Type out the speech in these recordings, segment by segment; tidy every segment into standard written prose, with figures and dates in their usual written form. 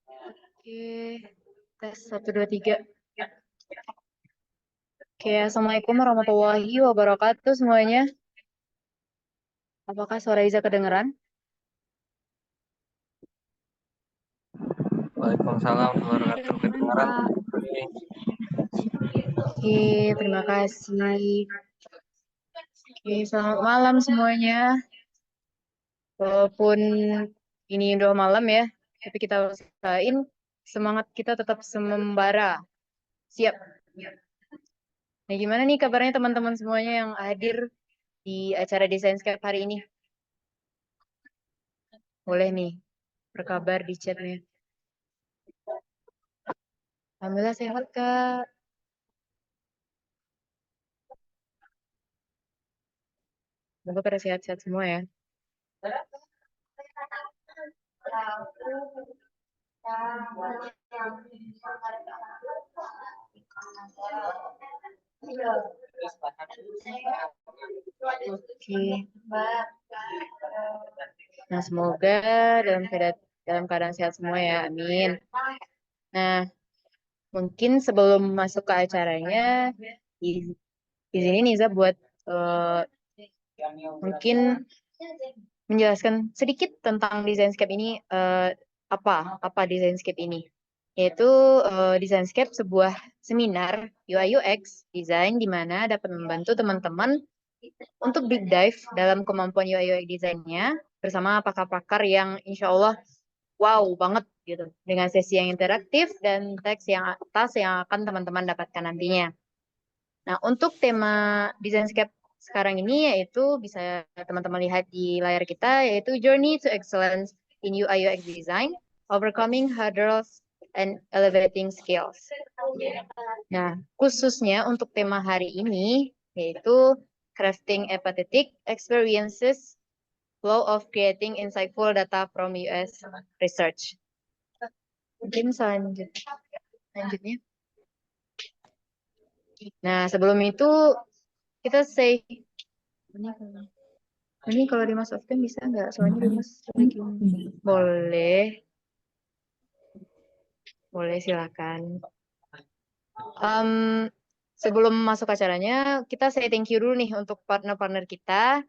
Oke, tes 1, 2, 3. Oke, Assalamualaikum warahmatullahi wabarakatuh semuanya. Apakah suara Iza kedengeran? Waalaikumsalam warahmatullahi Kedengeran, wabarakatuh. Kak. Oke, terima kasih. Oke, selamat malam semuanya. Walaupun ini udah malam ya, tapi kita usahain semangat kita tetap semembara. Siap. Nah, gimana nih kabarnya teman-teman semuanya yang hadir di acara Designscape hari ini? Boleh nih berkabar di chatnya. Alhamdulillah sehat, Kak. Semoga pada sehat-sehat semua ya. Oke. Nah, semoga dalam keadaan sehat semua ya. Amin. Nah, mungkin sebelum masuk ke acaranya, di sini Niza buat eh, mungkin menjelaskan sedikit tentang Designscape ini, apa Designscape ini. Yaitu Designscape sebuah seminar UI UX design di mana dapat membantu teman-teman untuk deep dive dalam kemampuan UI UX desainnya bersama pakar-pakar yang insya Allah wow banget gitu dengan sesi yang interaktif dan teks yang atas yang akan teman-teman dapatkan nantinya. Nah, untuk tema Designscape sekarang ini yaitu bisa teman-teman lihat di layar kita yaitu Journey to Excellence in UI UX Design, Overcoming Hurdles and Elevating Skills. Nah, khususnya untuk tema hari ini yaitu Crafting Empathetic Experiences, Flow of Creating Insightful Data from US Research. Mungkin selanjutnya. Nah, sebelum itu kita say ini kalau Dimas Often bisa nggak? Soalnya Dimas lagi boleh, boleh silakan. Em, sebelum masuk acaranya, kita say thank you dulu nih untuk partner-partner kita,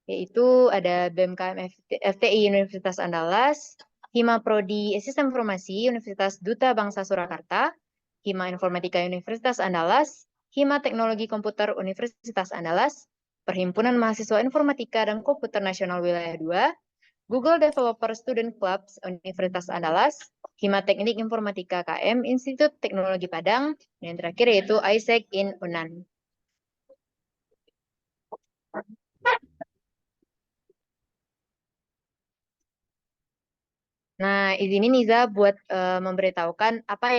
yaitu ada BMKM FTI Universitas Andalas, Hima Prodi Sistem Informasi Universitas Duta Bangsa Surakarta, Hima Informatika Universitas Andalas, Hima Teknologi Komputer Universitas Andalas, Perhimpunan Mahasiswa Informatika dan Komputer Nasional Wilayah 2, Google Developer Student Clubs Universitas Andalas, Hima Teknik Informatika KM Institut Teknologi Padang, dan yang terakhir yaitu ISEC in Unan. Nah, izinin Niza buat memberitahukan apa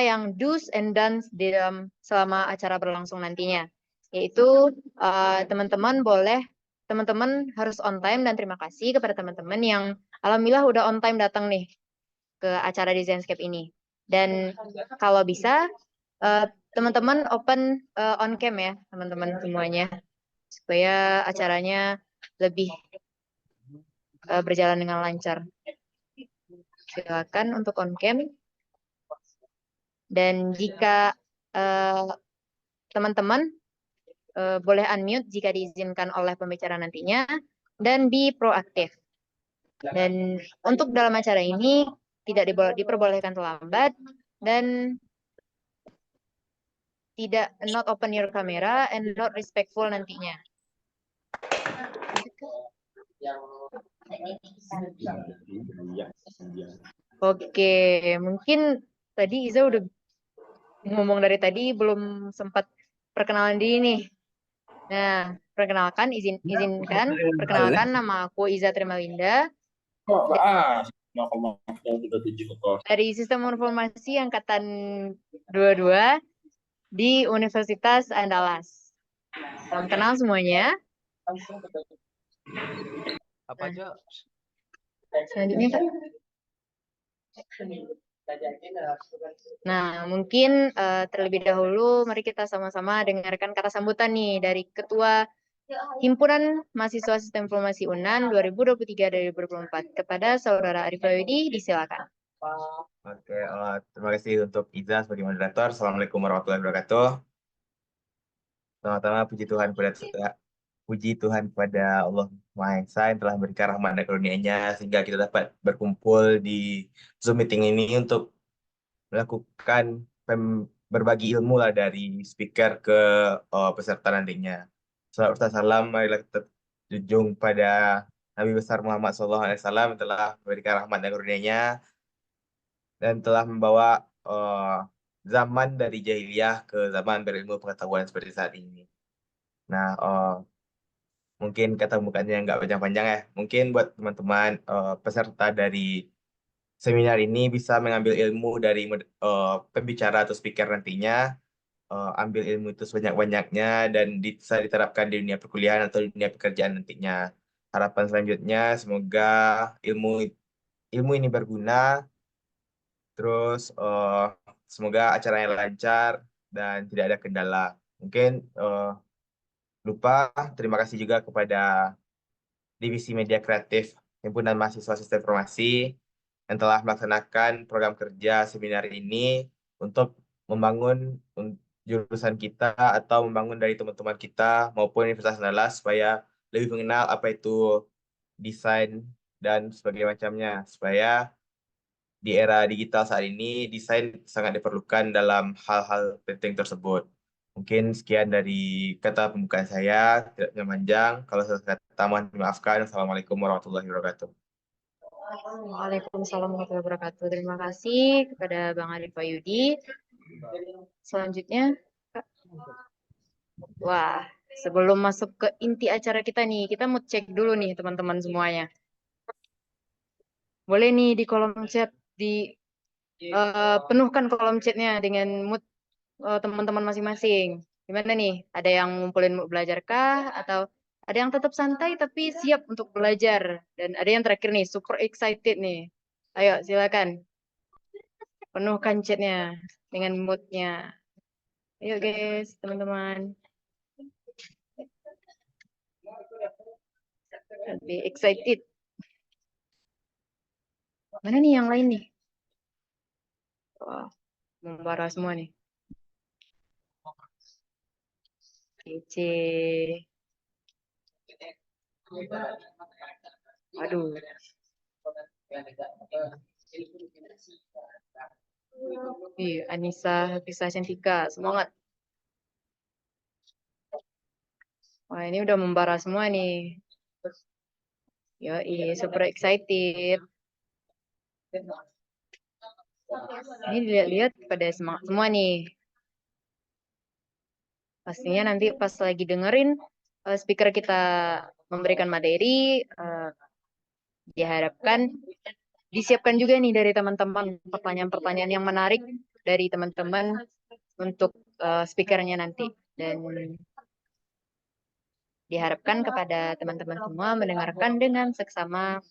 yang do's and don'ts di dalam selama acara berlangsung nantinya. Yaitu teman-teman harus on time dan terima kasih kepada teman-teman yang alhamdulillah udah on time datang nih ke acara Designscape ini. Dan kalau bisa eh, teman-teman open on cam ya, teman-teman semuanya supaya acaranya lebih berjalan dengan lancar. Silakan untuk on cam. Dan jika eh, teman-teman boleh unmute jika diizinkan oleh pembicara nantinya dan be proaktif. Dan untuk dalam acara ini tidak diperbolehkan terlambat dan tidak not open your camera and not respectful nantinya. Oke, mungkin tadi Iza udah ngomong dari tadi belum sempat perkenalan diri nih. Nah, izinkan perkenalkan nama aku Iza Trimalinda dari Sistem Informasi Angkatan 22 di Universitas Andalas. Salam kenal semuanya. Apa aja? Selanjutnya, Kak. Nah, mungkin terlebih dahulu mari kita sama-sama dengarkan kata sambutan nih dari Ketua Himpunan Mahasiswa Sistem Informasi UNAN 2023-2024 kepada Saudara Arif Wahyudi, disilakan. Oke, terima kasih untuk Iza sebagai moderator. Assalamualaikum warahmatullahi wabarakatuh. Pertama-tama puji Tuhan kepada Allah Maha Esa yang telah memberikan rahmat dan karunia-Nya sehingga kita dapat berkumpul di Zoom meeting ini untuk melakukan berbagi ilmu lah dari speaker ke peserta nantinya. Salam salam, marilah kita junjung pada Nabi besar Muhammad SAW yang telah memberikan rahmat dan karunia-Nya dan telah membawa zaman dari jahiliyah ke zaman berilmu pengetahuan seperti saat ini. Nah, mungkin kata bukanya nggak panjang-panjang ya. Mungkin buat teman-teman peserta dari seminar ini bisa mengambil ilmu dari pembicara atau speaker nantinya, ambil ilmu itu sebanyak-banyaknya dan bisa diterapkan di dunia perkuliahan atau di dunia pekerjaan nantinya. Harapan selanjutnya semoga ilmu ilmu ini berguna. Terus semoga acaranya lancar dan tidak ada kendala. Mungkin lupa terima kasih juga kepada Divisi Media Kreatif Himpunan Mahasiswa Sistem Informasi yang telah melaksanakan program kerja seminar ini untuk membangun jurusan kita atau membangun dari teman-teman kita maupun Universitas Andalas supaya lebih mengenal apa itu desain dan sebagainya macamnya supaya di era digital saat ini, desain sangat diperlukan dalam hal-hal penting tersebut. Mungkin sekian dari kata pembukaan saya, tidak panjang. Kalau saya kata mohon dimaafkan. Assalamualaikum warahmatullahi wabarakatuh. Waalaikumsalam warahmatullahi wabarakatuh. Terima kasih kepada Bang Arif Wahyudi. Selanjutnya, Kak. Wah, sebelum masuk ke inti acara kita nih, kita mau cek dulu nih teman-teman semuanya. Boleh nih di kolom chat penuhkan kolom chatnya dengan mood teman-teman masing-masing. Gimana nih? Ada yang ngumpulin mood belajar kah? Atau ada yang tetap santai tapi siap untuk belajar? Dan ada yang terakhir nih, super excited nih. Ayo, silakan. Penuhkan chatnya dengan moodnya. Ayo guys, teman-teman. Lebih excited. Mana nih yang lain nih? Wah, membara semua nih. Kece. Aduh. Ih, Anissa, Bisa Cantika, semangat. Wah, ini udah membara semua nih. Yoi, super excited. Ini dilihat-lihat pada semangat semua nih. Pastinya nanti pas lagi dengerin speaker kita memberikan materi, diharapkan disiapkan juga nih dari teman-teman pertanyaan-pertanyaan yang menarik dari teman-teman untuk speakernya nanti. Dan diharapkan kepada teman-teman semua mendengarkan dengan seksama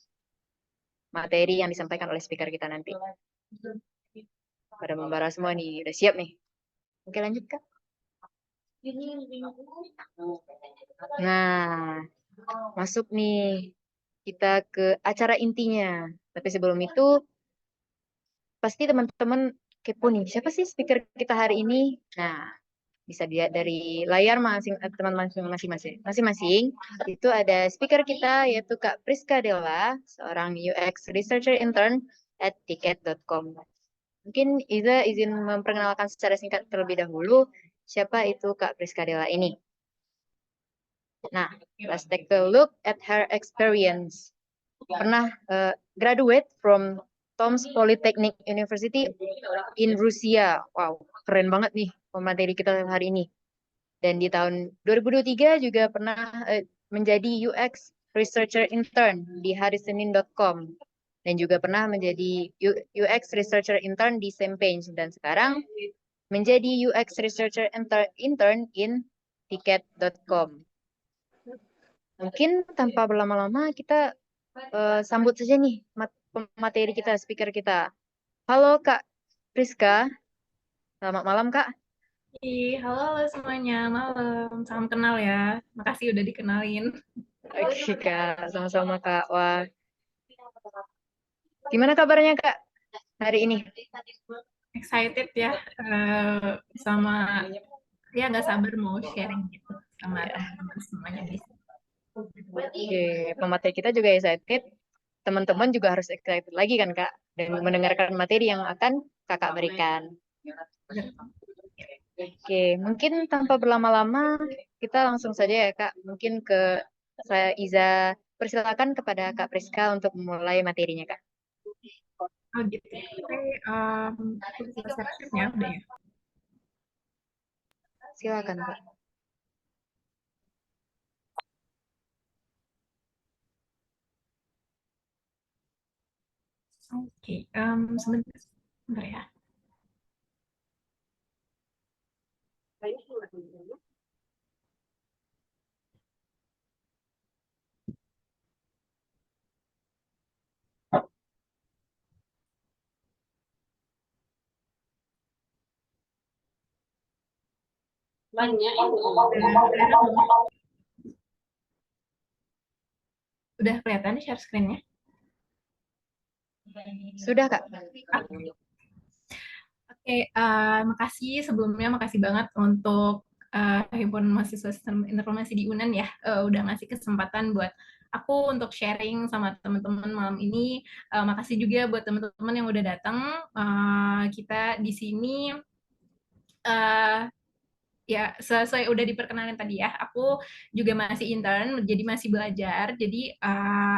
materi yang disampaikan oleh speaker kita nanti. Pada membara semua nih, udah siap nih. Oke lanjut Kak. Nah, masuk nih kita ke acara intinya. Tapi sebelum itu, pasti teman-teman kepo nih, siapa sih speaker kita hari ini? Nah, bisa dilihat dari layar teman masing-masing. Itu ada speaker kita yaitu Kak Priska Della, seorang UX Researcher Intern at tiket.com. Mungkin Iza izin memperkenalkan secara singkat terlebih dahulu siapa itu Kak Priska Della ini. Nah, let's take a look at her experience. Pernah graduate from Tomsk Polytechnic University in Rusia. Wow, keren banget nih materi kita hari ini. Dan di tahun 2023 juga pernah menjadi UX Researcher Intern di harisenin.com. Dan juga pernah menjadi UX Researcher Intern di Sempage. Dan sekarang menjadi UX Researcher Intern in tiket.com. Mungkin tanpa berlama-lama kita sambut saja nih materi kita, speaker kita. Halo Kak Priska, selamat malam Kak. Halo semuanya, malam. Salam kenal ya. Makasih udah dikenalin. Oke Kak, sama-sama Kak. Wah, gimana kabarnya Kak hari ini? Excited ya, sama ya nggak sabar mau sharing gitu sama teman-teman semuanya di sini. Oke, pemateri kita juga excited. Teman-teman juga harus excited lagi kan, Kak, dan mendengarkan materi yang akan Kakak berikan. Oke, mungkin tanpa berlama-lama, kita langsung saja ya, Kak. Mungkin ke saya Iza, persilakan kepada Kak Priska untuk memulai materinya, Kak. Oh gitu. Oke, aku bisa share ya udah ya. Silakan, Kak. Oke, sebentar ya. Udah kelihatan share screen-nya? Sudah, Kak. Oke, makasih sebelumnya, makasih banget untuk Himpunan Mahasiswa Sistem Informasi di UNAN ya, udah ngasih kesempatan buat aku untuk sharing sama teman-teman malam ini. Makasih juga buat teman-teman yang udah datang. Kita di sini ya sesuai udah diperkenalin tadi ya, aku juga masih intern, jadi masih belajar. Jadi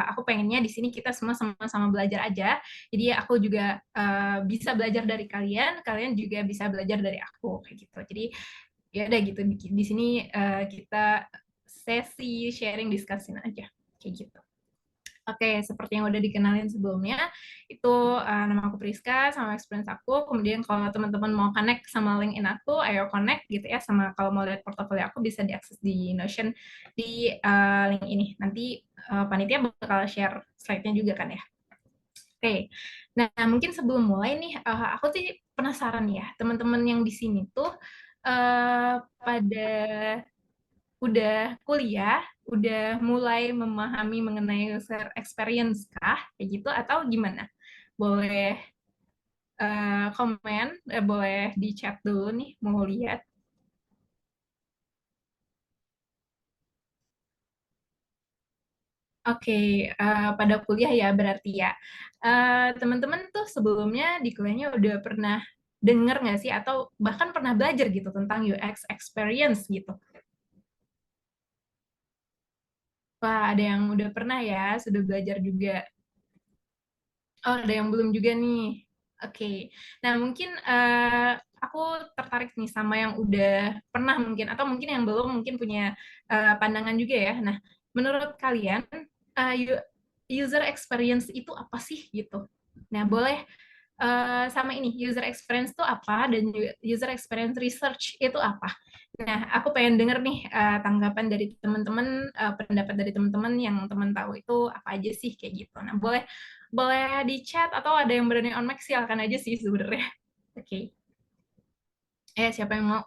aku pengennya di sini kita semua sama-sama belajar aja. Jadi aku juga bisa belajar dari kalian, kalian juga bisa belajar dari aku kayak gitu. Jadi ya udah gitu di sini kita sesi sharing discussion aja kayak gitu. Oke, seperti yang udah dikenalin sebelumnya, itu nama aku Priska, sama experience aku. Kemudian kalau teman-teman mau connect sama LinkedIn aku, ayo connect gitu ya. Sama kalau mau lihat portofolio aku bisa diakses di Notion di link ini. Nanti panitia bakal share slide-nya juga kan ya. Oke, nah mungkin sebelum mulai nih, aku tuh penasaran ya, teman-teman yang di sini tuh pada udah kuliah, udah mulai memahami mengenai user experience kah? Kayak gitu atau gimana? Boleh komen, boleh di chat dulu nih, mau lihat. Oke, pada kuliah ya berarti ya. Teman-teman tuh sebelumnya di kuliahnya udah pernah dengar nggak sih atau bahkan pernah belajar gitu tentang UX experience gitu? Wah, ada yang udah pernah ya, sudah belajar juga. Oh, ada yang belum juga nih. Oke. Nah, mungkin aku tertarik nih sama yang udah pernah mungkin, atau mungkin yang belum mungkin punya pandangan juga ya. Nah, menurut kalian, user experience itu apa sih gitu? Nah, boleh sama ini, user experience itu apa, dan user experience research itu apa? Nah, aku pengen denger nih tanggapan dari teman-teman, pendapat dari teman-teman yang teman tahu itu apa aja sih kayak gitu. Nah, boleh boleh di chat atau ada yang berani on mic silakan aja sih sebenarnya. Oke. Siapa yang mau?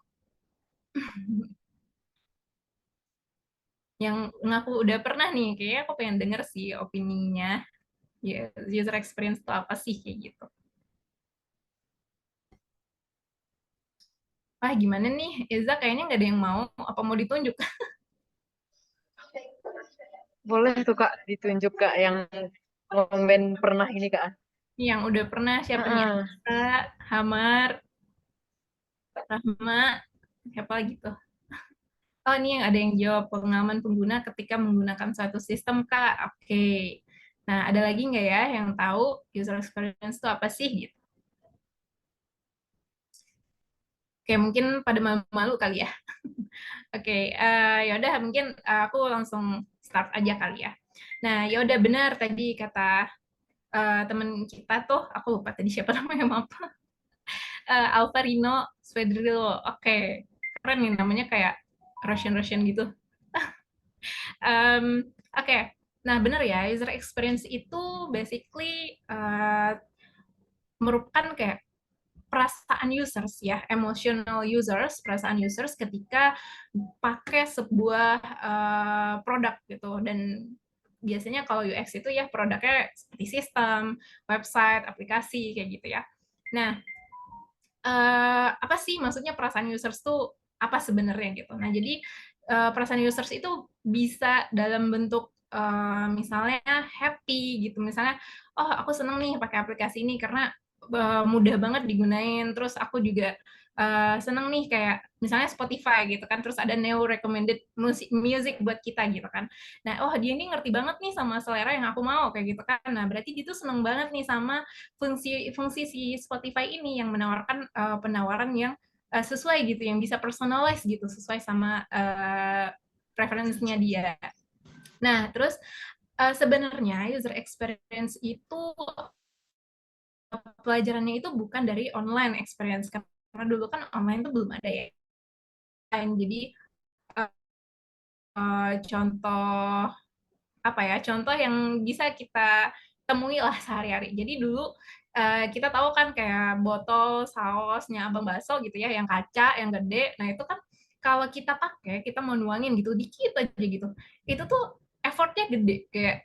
Yang ngaku udah pernah nih, kayaknya aku pengen denger sih opininya. Ya, user experience itu apa sih kayak gitu. Wah, gimana nih? Eza kayaknya nggak ada yang mau. Apa mau ditunjuk? Boleh tuh, Kak, ditunjuk, Kak, yang komen pernah ini, Kak. Yang udah pernah siapa nih? Heeh. Kak, Hamar, Rahma, siapa lagi tuh? Oh, ini yang ada yang jawab pengalaman pengguna ketika menggunakan suatu sistem, Kak. Oke. Nah, ada lagi nggak ya yang tahu user experience itu apa sih gitu? Oke, mungkin pada malu-malu kali ya. Oke, ya udah mungkin aku langsung start aja kali ya. Nah, ya udah benar tadi kata teman kita tuh, aku lupa tadi siapa namanya, maaf. Alvarino Swedrilo. Oke, keren nih namanya kayak Russian gitu. Oke, nah benar ya, user experience itu basically merupakan kayak perasaan users ya, emotional users, perasaan users ketika pakai sebuah produk gitu. Dan biasanya kalau UX itu ya produknya seperti sistem, website, aplikasi kayak gitu ya. Nah, apa sih maksudnya perasaan users tuh apa sebenarnya gitu. Nah, jadi perasaan users itu bisa dalam bentuk misalnya happy gitu. Misalnya, oh aku seneng nih pakai aplikasi ini karena mudah banget digunain. Terus aku juga seneng nih kayak misalnya Spotify gitu kan. Terus ada neo recommended music buat kita gitu kan. Nah, oh dia ini ngerti banget nih sama selera yang aku mau kayak gitu kan. Nah, berarti dia tuh seneng banget nih sama fungsi si Spotify ini yang menawarkan penawaran yang sesuai gitu, yang bisa personalize gitu, sesuai sama preferensinya dia. Nah, terus sebenarnya user experience itu pelajarannya itu bukan dari online experience, karena dulu kan online tuh belum ada ya. Jadi contoh apa ya, contoh yang bisa kita temui lah sehari-hari. Jadi dulu kita tahu kan kayak botol sausnya Abang Bakso gitu ya, yang kaca, yang gede. Nah itu kan kalau kita pakai, kita mau nuangin gitu, dikit aja gitu. Itu tuh effortnya gede, kayak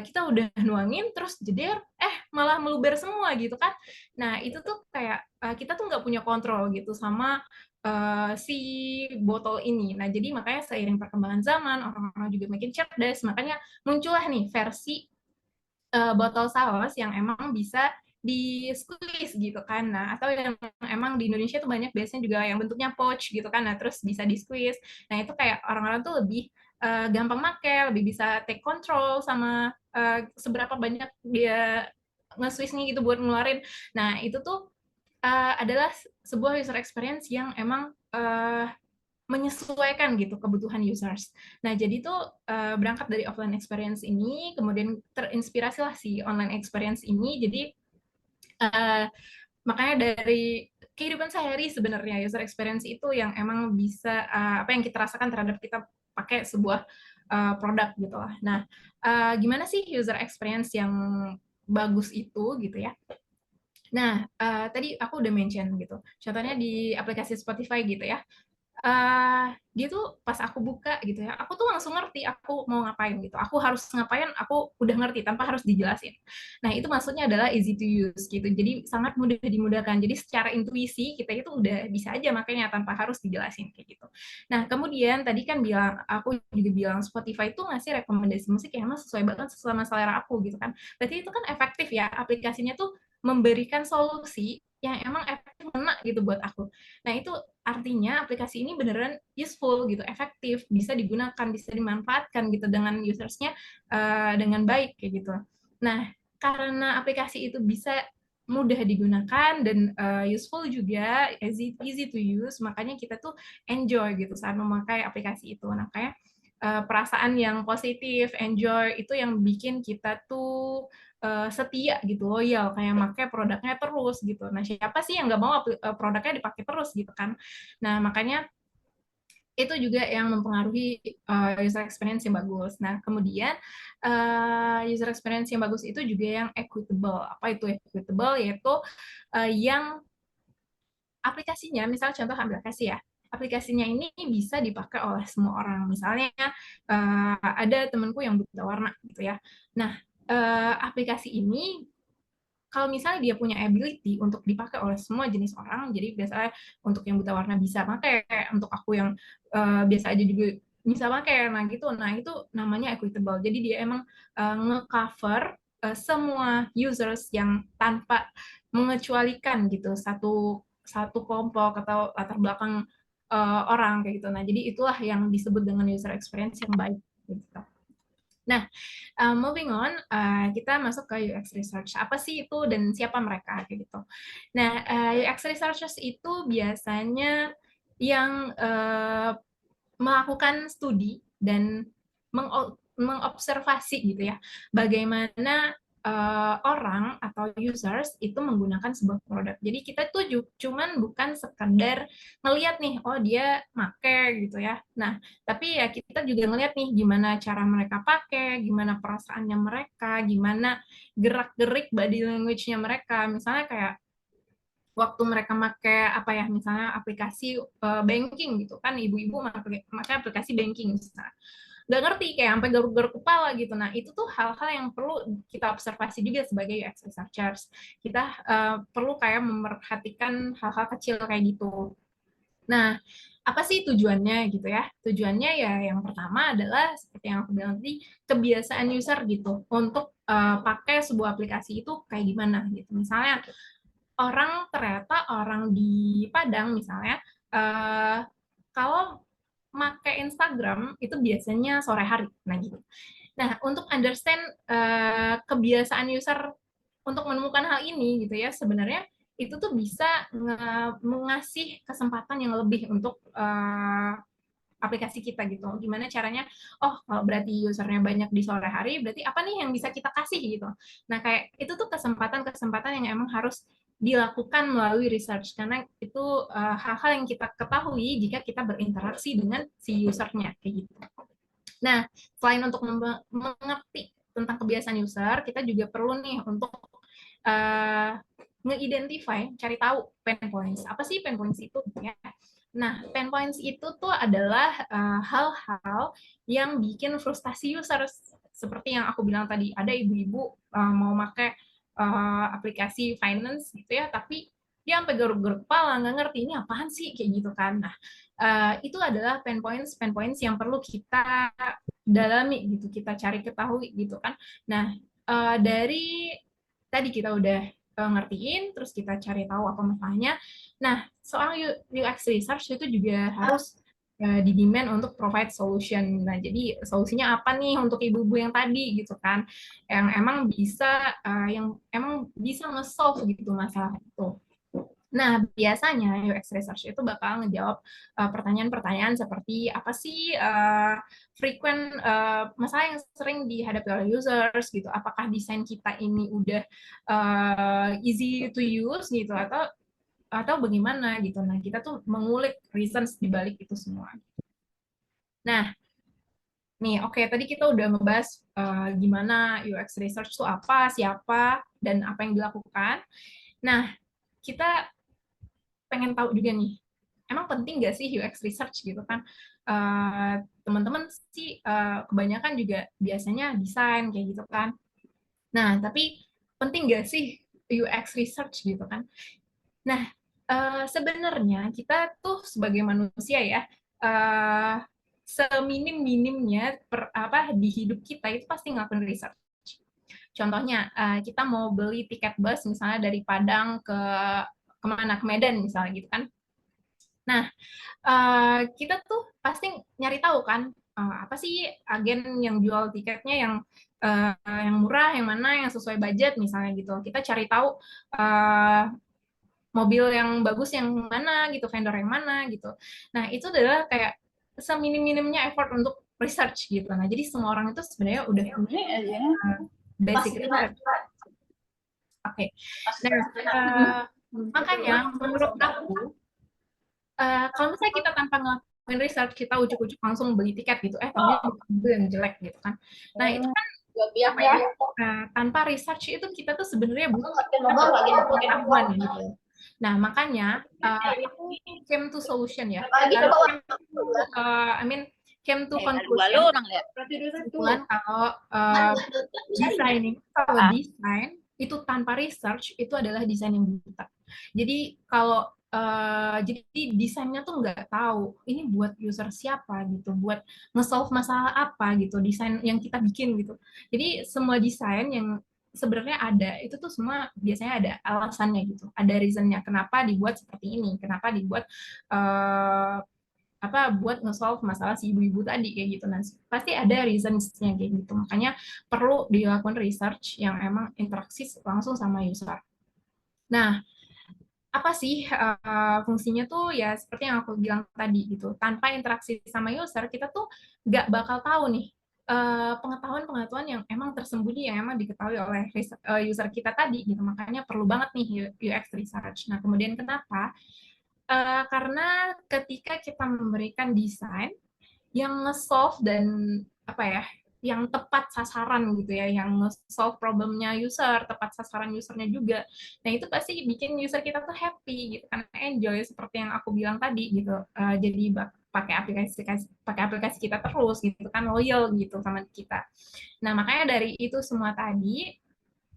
kita udah nuangin, terus jeder, malah meluber semua gitu kan. Nah itu tuh kayak kita tuh nggak punya kontrol gitu sama si botol ini. Nah, jadi makanya seiring perkembangan zaman, orang-orang juga makin cerdas, makanya muncullah nih versi botol saus yang emang bisa di squeeze gitu kan. Nah, atau yang emang di Indonesia tuh banyak biasanya juga yang bentuknya pouch gitu kan. Nah, terus bisa di squeeze. Nah, itu kayak orang-orang tuh lebih gampang make, lebih bisa take control sama seberapa banyak dia nge-squeeze-nya gitu buat ngeluarin. Nah, itu tuh adalah sebuah user experience yang emang menyesuaikan gitu kebutuhan users. Nah, jadi tuh berangkat dari offline experience ini, kemudian terinspirasi lah si online experience ini. Jadi makanya dari kehidupan sehari sebenarnya user experience itu yang emang bisa apa yang kita rasakan terhadap kita pakai sebuah produk gitu lah. Nah, gimana sih user experience yang bagus itu gitu ya? Nah, tadi aku udah mention gitu. Contohnya di aplikasi Spotify gitu ya. Dia tuh pas aku buka gitu ya, aku tuh langsung ngerti aku mau ngapain gitu. Aku harus ngapain, aku udah ngerti tanpa harus dijelasin. Nah, itu maksudnya adalah easy to use gitu. Jadi sangat mudah dimudahkan. Jadi secara intuisi kita itu udah bisa aja makanya tanpa harus dijelasin kayak gitu. Nah, kemudian tadi kan aku juga bilang Spotify itu ngasih rekomendasi musik yang emang sesuai banget sama selera aku gitu kan. Berarti itu kan efektif ya, aplikasinya tuh memberikan solusi yang emang efektif kena gitu buat aku. Nah, itu artinya aplikasi ini beneran useful gitu, efektif, bisa digunakan, bisa dimanfaatkan gitu dengan usersnya dengan baik kayak gitu. Nah, karena aplikasi itu bisa mudah digunakan dan useful juga, easy to use, makanya kita tuh enjoy gitu saat memakai aplikasi itu. Nah, kayak perasaan yang positif, enjoy itu yang bikin kita tuh setia gitu, loyal, kayak pakai produknya terus gitu. Nah, siapa sih yang nggak mau produknya dipakai terus gitu kan? Nah, makanya itu juga yang mempengaruhi user experience yang bagus. Nah, kemudian user experience yang bagus itu juga yang equitable. Apa itu equitable? Yaitu yang aplikasinya, misal contoh ambil aplikasi ya, aplikasinya ini bisa dipakai oleh semua orang. Misalnya ada temanku yang buta warna gitu ya. Nah, aplikasi ini kalau misalnya dia punya ability untuk dipakai oleh semua jenis orang, jadi biasanya untuk yang buta warna bisa pakai, untuk aku yang biasa aja juga bisa pakai, nah gitu. Nah itu namanya equitable. Jadi dia emang nge-cover semua users yang tanpa mengecualikan gitu satu kelompok atau latar belakang orang kayak gitu. Nah jadi itulah yang disebut dengan user experience yang baik. Gitu. Nah, moving on, kita masuk ke UX research. Apa sih itu dan siapa mereka kayak gitu. Nah, UX researchers itu biasanya yang melakukan studi dan mengobservasi gitu ya, bagaimana orang atau users itu menggunakan sebuah produk. Jadi kita tuh cuman bukan sekedar ngelihat nih, oh dia make gitu ya. Nah, tapi ya kita juga ngelihat nih gimana cara mereka pakai, gimana perasaannya mereka, gimana gerak-gerik body language-nya mereka. Misalnya kayak waktu mereka pakai apa ya, misalnya aplikasi banking gitu kan, ibu-ibu pakai aplikasi banking misalnya. nggak ngerti, kayak sampai garuk-garuk kepala gitu. Nah, itu tuh hal-hal yang perlu kita observasi juga sebagai UX researchers. Kita perlu kayak memperhatikan hal-hal kecil kayak gitu. Nah, apa sih tujuannya gitu ya? Tujuannya ya yang pertama adalah seperti yang aku bilang tadi, kebiasaan user gitu untuk pakai sebuah aplikasi itu kayak gimana gitu. Misalnya ternyata orang di Padang misalnya kalau pakai Instagram itu biasanya sore hari, nah gitu. Nah, untuk understand kebiasaan user untuk menemukan hal ini gitu ya, sebenarnya itu tuh bisa mengasih kesempatan yang lebih untuk aplikasi kita gitu. Gimana caranya? Oh, kalau berarti usernya banyak di sore hari, berarti apa nih yang bisa kita kasih gitu. Nah, kayak itu tuh kesempatan-kesempatan yang emang harus dilakukan melalui research karena itu hal-hal yang kita ketahui jika kita berinteraksi dengan si usernya kayak gitu. Nah, selain untuk mengerti tentang kebiasaan user, kita juga perlu nih untuk nge-identify, cari tahu pain points. Apa sih pain points itu? Ya. Nah, pain points itu tuh adalah hal-hal yang bikin frustasi user. Seperti yang aku bilang tadi, ada ibu-ibu mau pakai aplikasi finance gitu ya, tapi dia sampai garuk-garuk kepala, nggak ngerti ini apaan sih, kayak gitu kan. Nah, itu adalah pain points yang perlu kita dalami gitu, kita cari ketahui gitu kan. Nah, dari tadi kita udah ngertiin, terus kita cari tahu apa masalahnya. Nah, soal UX research itu juga harus di-demand untuk provide solution. Nah, jadi solusinya apa nih untuk ibu-ibu yang tadi gitu kan, yang yang emang bisa nge-solve gitu masalah itu. Nah, biasanya UX research itu bakal ngejawab pertanyaan-pertanyaan seperti apa sih frequent masalah yang sering dihadapi oleh users gitu. Apakah desain kita ini udah easy to use gitu atau bagaimana gitu. Nah, kita tuh mengulik reasons di balik itu semua. Nah, nih, oke, tadi kita udah ngebahas gimana UX research itu apa, siapa, dan apa yang dilakukan. Nah, kita pengen tahu juga nih, emang penting nggak sih UX research gitu kan? Teman-teman sih kebanyakan juga biasanya desain kayak gitu kan. Nah, tapi penting nggak sih UX research gitu kan? Nah, sebenarnya kita tuh sebagai manusia ya, seminim-minimnya di hidup kita itu pasti ngelakuin research. Contohnya, kita mau beli tiket bus misalnya dari Padang ke Medan misalnya gitu kan. Nah, kita tuh pasti nyari tahu kan, apa sih agen yang jual tiketnya yang murah, yang mana, yang sesuai budget misalnya gitu. Kita cari tahu mobil yang bagus yang mana gitu, vendor yang mana gitu. Nah, itu adalah kayak seminim-minimnya effort untuk research gitu. Nah, jadi semua orang itu sebenarnya udah punya basic research. Oke. Nah, makanya menurut aku kalau misalnya kita tanpa ngelakuin research, kita ujuk-ujuk langsung beli tiket gitu, tahunya mobil yang jelek gitu kan. Nah, itu kan apa ya, tanpa research itu kita tuh sebenarnya bukan pengetahuan gitu. Nah, makanya aku came to solution ya. Came to conclusion. Kesimpulan kalau desain itu tanpa research itu adalah desain yang buta. Jadi kalau jadi desainnya tuh nggak tahu ini buat user siapa gitu, buat nge-solve masalah apa gitu, desain yang kita bikin gitu. Jadi semua desain yang sebenarnya ada itu tuh semua biasanya ada alasannya gitu, ada reasonnya kenapa dibuat seperti ini, kenapa dibuat buat nge-solve masalah si ibu-ibu tadi kayak gitu. Nah, pasti ada reasons-nya kayak gitu. Makanya perlu dilakukan research yang emang interaksi langsung sama user. Nah, apa sih fungsinya tuh ya seperti yang aku bilang tadi gitu. Tanpa interaksi sama user, kita tuh nggak bakal tahu nih pengetahuan-pengetahuan yang emang tersembunyi yang emang diketahui oleh user kita tadi gitu. Makanya perlu banget nih UX research. Nah, kemudian kenapa? Karena ketika kita memberikan desain yang nge-solve dan yang tepat sasaran gitu ya, yang nge-solve problemnya user, tepat sasaran usernya juga. Nah, itu pasti bikin user kita tuh happy gitu kan, enjoy seperti yang aku bilang tadi gitu. Jadi pakai aplikasi kita terus gitu kan, loyal gitu sama kita. Nah, makanya dari itu semua tadi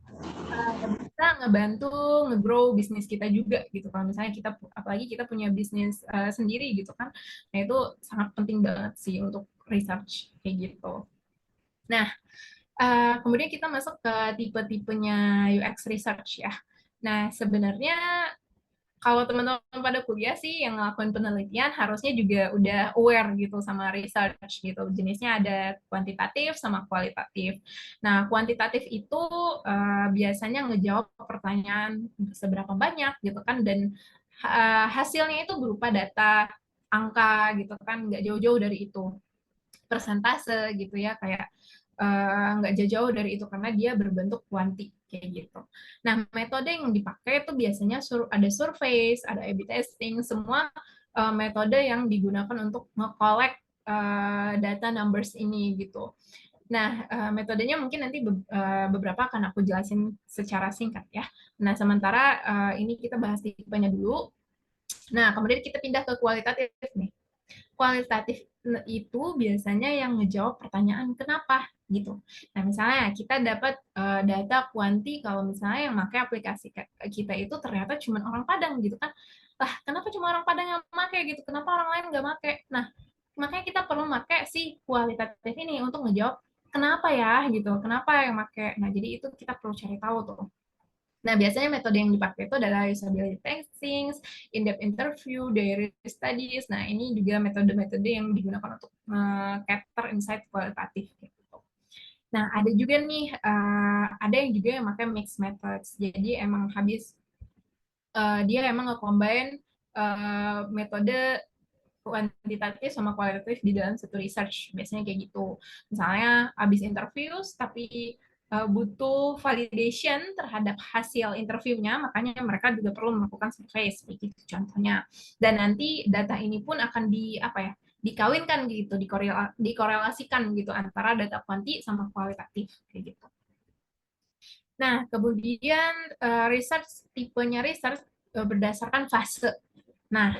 bisa ngebantu nge-grow bisnis kita juga gitu. Kalau misalnya kita, apalagi kita punya bisnis sendiri gitu kan, nah itu sangat penting banget sih untuk research kayak gitu. Nah, kemudian kita masuk ke tipe-tipenya UX research ya. Nah, sebenarnya kalau teman-teman pada kuliah sih yang ngelakuin penelitian harusnya juga udah aware gitu sama research gitu. Jenisnya ada kuantitatif sama kualitatif. Nah, kuantitatif itu biasanya ngejawab pertanyaan seberapa banyak gitu kan, dan hasilnya itu berupa data, angka gitu kan, nggak jauh-jauh dari itu. Persentase gitu ya, kayak nggak jauh-jauh dari itu karena dia berbentuk kuanti kayak gitu. Nah, metode yang dipakai itu biasanya ada survei, ada A/B testing, semua metode yang digunakan untuk nge-collect data numbers ini gitu. Nah, metodenya mungkin nanti beberapa akan aku jelasin secara singkat ya. Nah, sementara ini kita bahas tipenya dulu. Nah, kemudian kita pindah ke kualitatif nih. Kualitatif itu biasanya yang ngejawab pertanyaan kenapa gitu. Nah, misalnya kita dapat data kuanti kalau misalnya yang pakai aplikasi kita itu ternyata cuma orang Padang gitu kan. Lah, kenapa cuma orang Padang yang pakai gitu? Kenapa orang lain nggak pakai? Nah, makanya kita perlu pakai si kualitatif ini untuk ngejawab kenapa ya gitu. Kenapa yang pakai? Nah, jadi itu kita perlu cari tahu tuh. Nah, biasanya metode yang dipakai itu adalah usability testing, in-depth interview, diary studies. Nah, ini juga metode-metode yang digunakan untuk capture insight kualitatif. Gitu. Nah, ada juga nih, ada yang juga yang pakai mixed methods. Jadi emang dia emang nge-combine metode kuantitatif sama kualitatif di dalam satu research. Biasanya kayak gitu. Misalnya habis interviews tapi butuh validation terhadap hasil interviewnya, makanya mereka juga perlu melakukan survei seperti itu contohnya. Dan nanti data ini pun akan dikawinkan gitu, dikorelasikan gitu antara data kuanti sama kualitatif kayak gitu. Nah, kemudian tipenya research berdasarkan fase. Nah,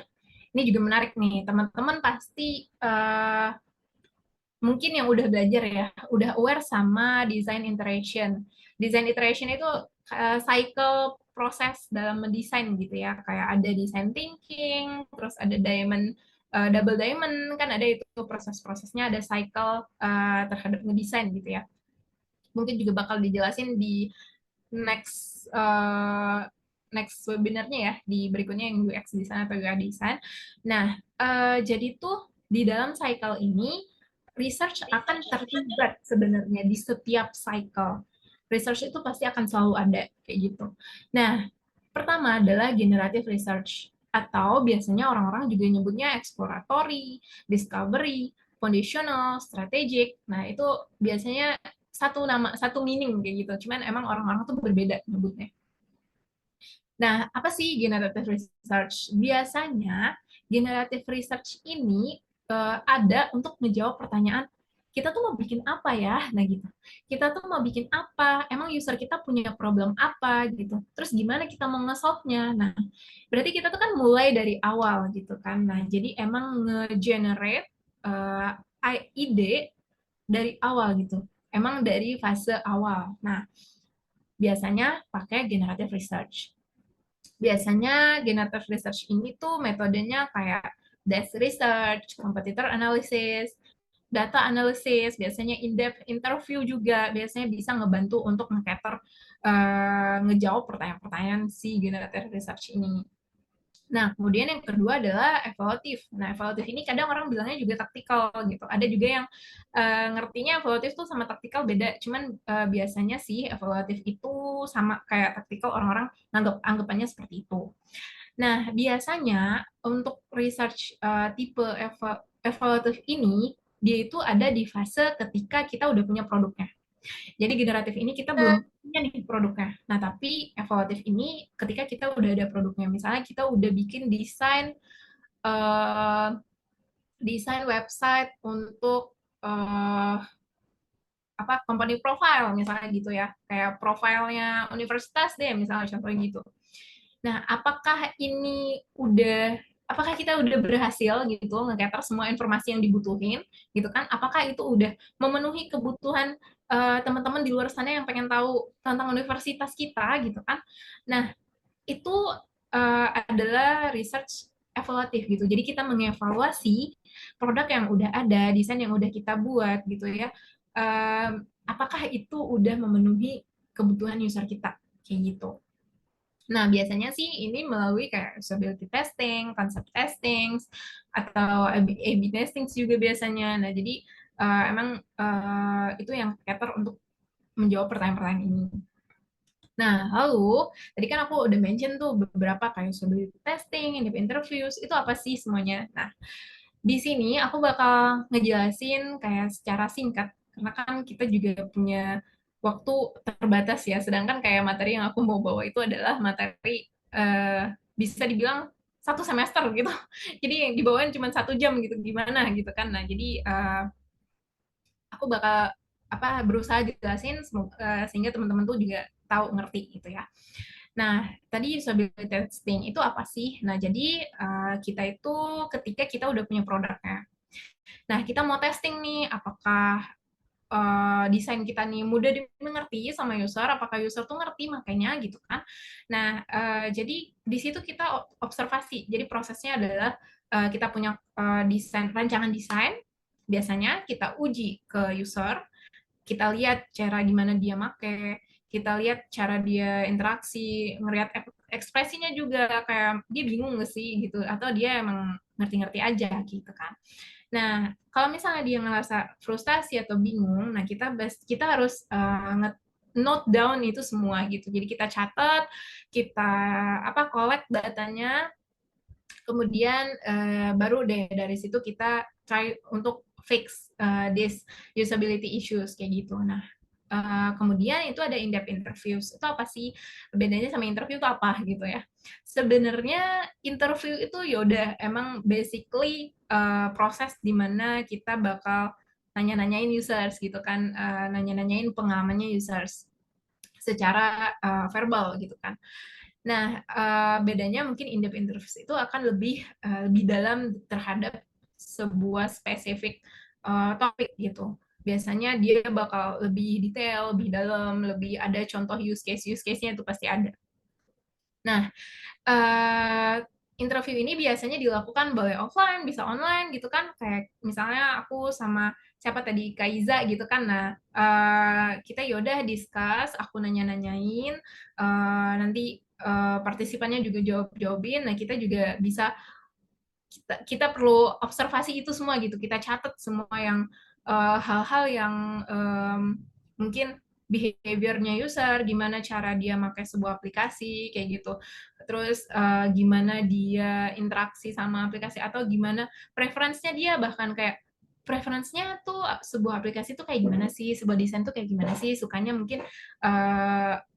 ini juga menarik nih, teman-teman pasti mungkin yang udah belajar ya, udah aware sama design iteration. Design iteration itu cycle proses dalam mendesain gitu ya, kayak ada design thinking, terus ada double diamond, kan ada itu proses-prosesnya, ada cycle terhadap ngedesain gitu ya. Mungkin juga bakal dijelasin di next webinarnya ya, di berikutnya yang UX design atau UI design. Nah, jadi tuh di dalam cycle ini research akan terlibat sebenarnya di setiap cycle. Research itu pasti akan selalu ada kayak gitu. Nah, pertama adalah generative research atau biasanya orang-orang juga nyebutnya exploratory, discovery, foundational, strategic. Nah, itu biasanya satu meaning kayak gitu. Cuman emang orang-orang tuh berbeda nyebutnya. Nah, apa sih generative research? Biasanya generative research ini ada untuk menjawab pertanyaan kita tuh mau bikin apa ya? Nah gitu. Kita tuh mau bikin apa? Emang user kita punya problem apa gitu? Terus gimana kita mau nge-solve-nya? Nah, berarti kita tuh kan mulai dari awal gitu kan. Nah, jadi emang nge-generate ide dari awal gitu. Emang dari fase awal. Nah, biasanya pakai generative research. Biasanya generative research ini tuh metodenya kayak desk research, competitor analysis, data analysis, biasanya in-depth interview juga, biasanya bisa ngebantu untuk ngejawab pertanyaan-pertanyaan si generative research ini. Nah, kemudian yang kedua adalah evaluatif. Nah, evaluatif ini kadang orang bilangnya juga taktikal gitu. Ada juga yang ngertinya evaluatif tuh sama taktikal beda. Cuman biasanya sih evaluatif itu sama kayak taktikal, orang-orang anggapannya seperti itu. Nah, biasanya untuk research tipe evaluatif ini, dia itu ada di fase ketika kita udah punya produknya. Jadi generatif ini kita belum punya nih produknya. Nah, tapi evaluatif ini ketika kita udah ada produknya. Misalnya kita udah bikin desain website untuk company profile misalnya gitu ya. Kayak profilnya universitas deh misalnya contohnya gitu. Nah, apakah ini udah apakah kita udah berhasil gitu nge-gather semua informasi yang dibutuhin gitu kan, apakah itu udah memenuhi kebutuhan teman-teman di luar sana yang pengen tahu tentang universitas kita gitu kan. Nah, itu adalah research evaluatif gitu. Jadi kita mengevaluasi produk yang udah ada, desain yang udah kita buat gitu ya. Apakah itu udah memenuhi kebutuhan user kita kayak gitu. Nah, biasanya sih ini melalui kayak usability testing, concept testing, atau A/B testing juga biasanya. Nah, jadi emang itu yang cater untuk menjawab pertanyaan-pertanyaan ini. Nah, lalu tadi kan aku udah mention tuh beberapa kayak usability testing, in-depth interviews, itu apa sih semuanya? Nah, di sini aku bakal ngejelasin kayak secara singkat, karena kan kita juga punya waktu terbatas ya, sedangkan kayak materi yang aku mau bawa itu adalah materi bisa dibilang 1 semester gitu. Jadi yang dibawain cuma 1 jam gitu, gimana gitu kan. Nah, jadi aku bakal berusaha jelasin sehingga teman-teman tuh juga tahu ngerti gitu ya. Nah, tadi usability testing itu apa sih? Nah, jadi kita itu ketika kita udah punya produknya. Nah, kita mau testing nih apakah desain kita nih mudah dimengerti sama user, apakah user tuh ngerti makanya gitu kan. Nah, jadi di situ kita observasi. Jadi prosesnya adalah kita punya rancangan desain, biasanya kita uji ke user, kita lihat cara gimana dia make, kita lihat cara dia interaksi, ngelihat ekspresinya juga kayak dia bingung nggak sih gitu, atau dia emang ngerti-ngerti aja gitu kan. Nah, kalau misalnya dia ngerasa frustasi atau bingung, nah kita harus note down itu semua gitu. Jadi kita catat, kita collect datanya, kemudian baru deh dari situ kita try untuk fix this usability issues kayak gitu. Nah, kemudian itu ada in-depth interviews. Itu apa sih bedanya sama interview itu apa gitu ya? Sebenarnya interview itu yaudah emang basically proses di mana kita bakal nanya-nanyain users gitu kan, nanya-nanyain pengalamannya users secara verbal gitu kan. Nah, bedanya mungkin in-depth interviews itu akan lebih dalam terhadap sebuah spesifik topik gitu. Biasanya dia bakal lebih detail, lebih dalam, lebih ada contoh use case-nya itu pasti ada. Nah, interview ini biasanya dilakukan boleh offline, bisa online gitu kan. Kayak misalnya aku sama siapa tadi, Kaiza gitu kan. Nah, kita yaudah discuss, aku nanya-nanyain, nanti partisipannya juga jawab-jawabin. Nah, kita juga bisa kita perlu observasi itu semua gitu. Kita catat semua yang hal-hal yang mungkin behavior-nya user, gimana cara dia pakai sebuah aplikasi kayak gitu. Terus gimana dia interaksi sama aplikasi atau gimana preferensinya dia, bahkan kayak preferensinya tuh sebuah aplikasi tuh kayak gimana sih, sebuah desain tuh kayak gimana sih, sukanya mungkin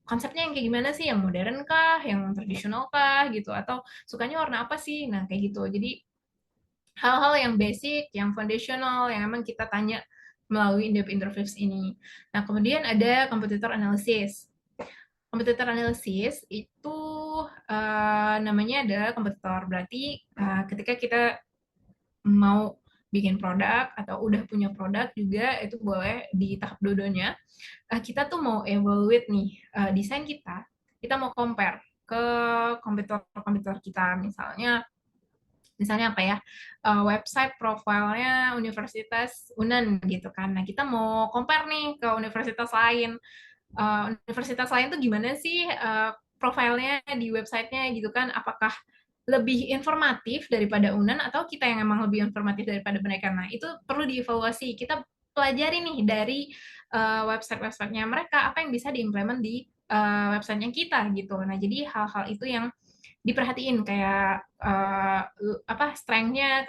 konsepnya yang kayak gimana sih, yang modern kah, yang tradisional kah gitu, atau sukanya warna apa sih. Nah, kayak gitu. Jadi hal-hal yang basic, yang foundational, yang emang kita tanya melalui in-depth interviews ini. Nah, kemudian ada competitor analysis. Competitor analysis itu namanya adalah kompetitor. Berarti ketika kita mau bikin produk atau udah punya produk juga, itu boleh di tahap dua-duanya. Kita tuh mau evaluate nih desain kita mau compare ke kompetitor kita. Misalnya apa ya, website profilnya Universitas UNAN gitu kan. Nah, kita mau compare nih ke universitas lain. Universitas lain tuh gimana sih profilnya di websitenya gitu kan? Apakah lebih informatif daripada UNAN atau kita yang emang lebih informatif daripada mereka? Nah, itu perlu dievaluasi. Kita pelajari nih dari website-websitenya mereka, apa yang bisa diimplement di websitenya kita gitu. Nah, jadi hal-hal itu yang diperhatiin kayak strength-nya,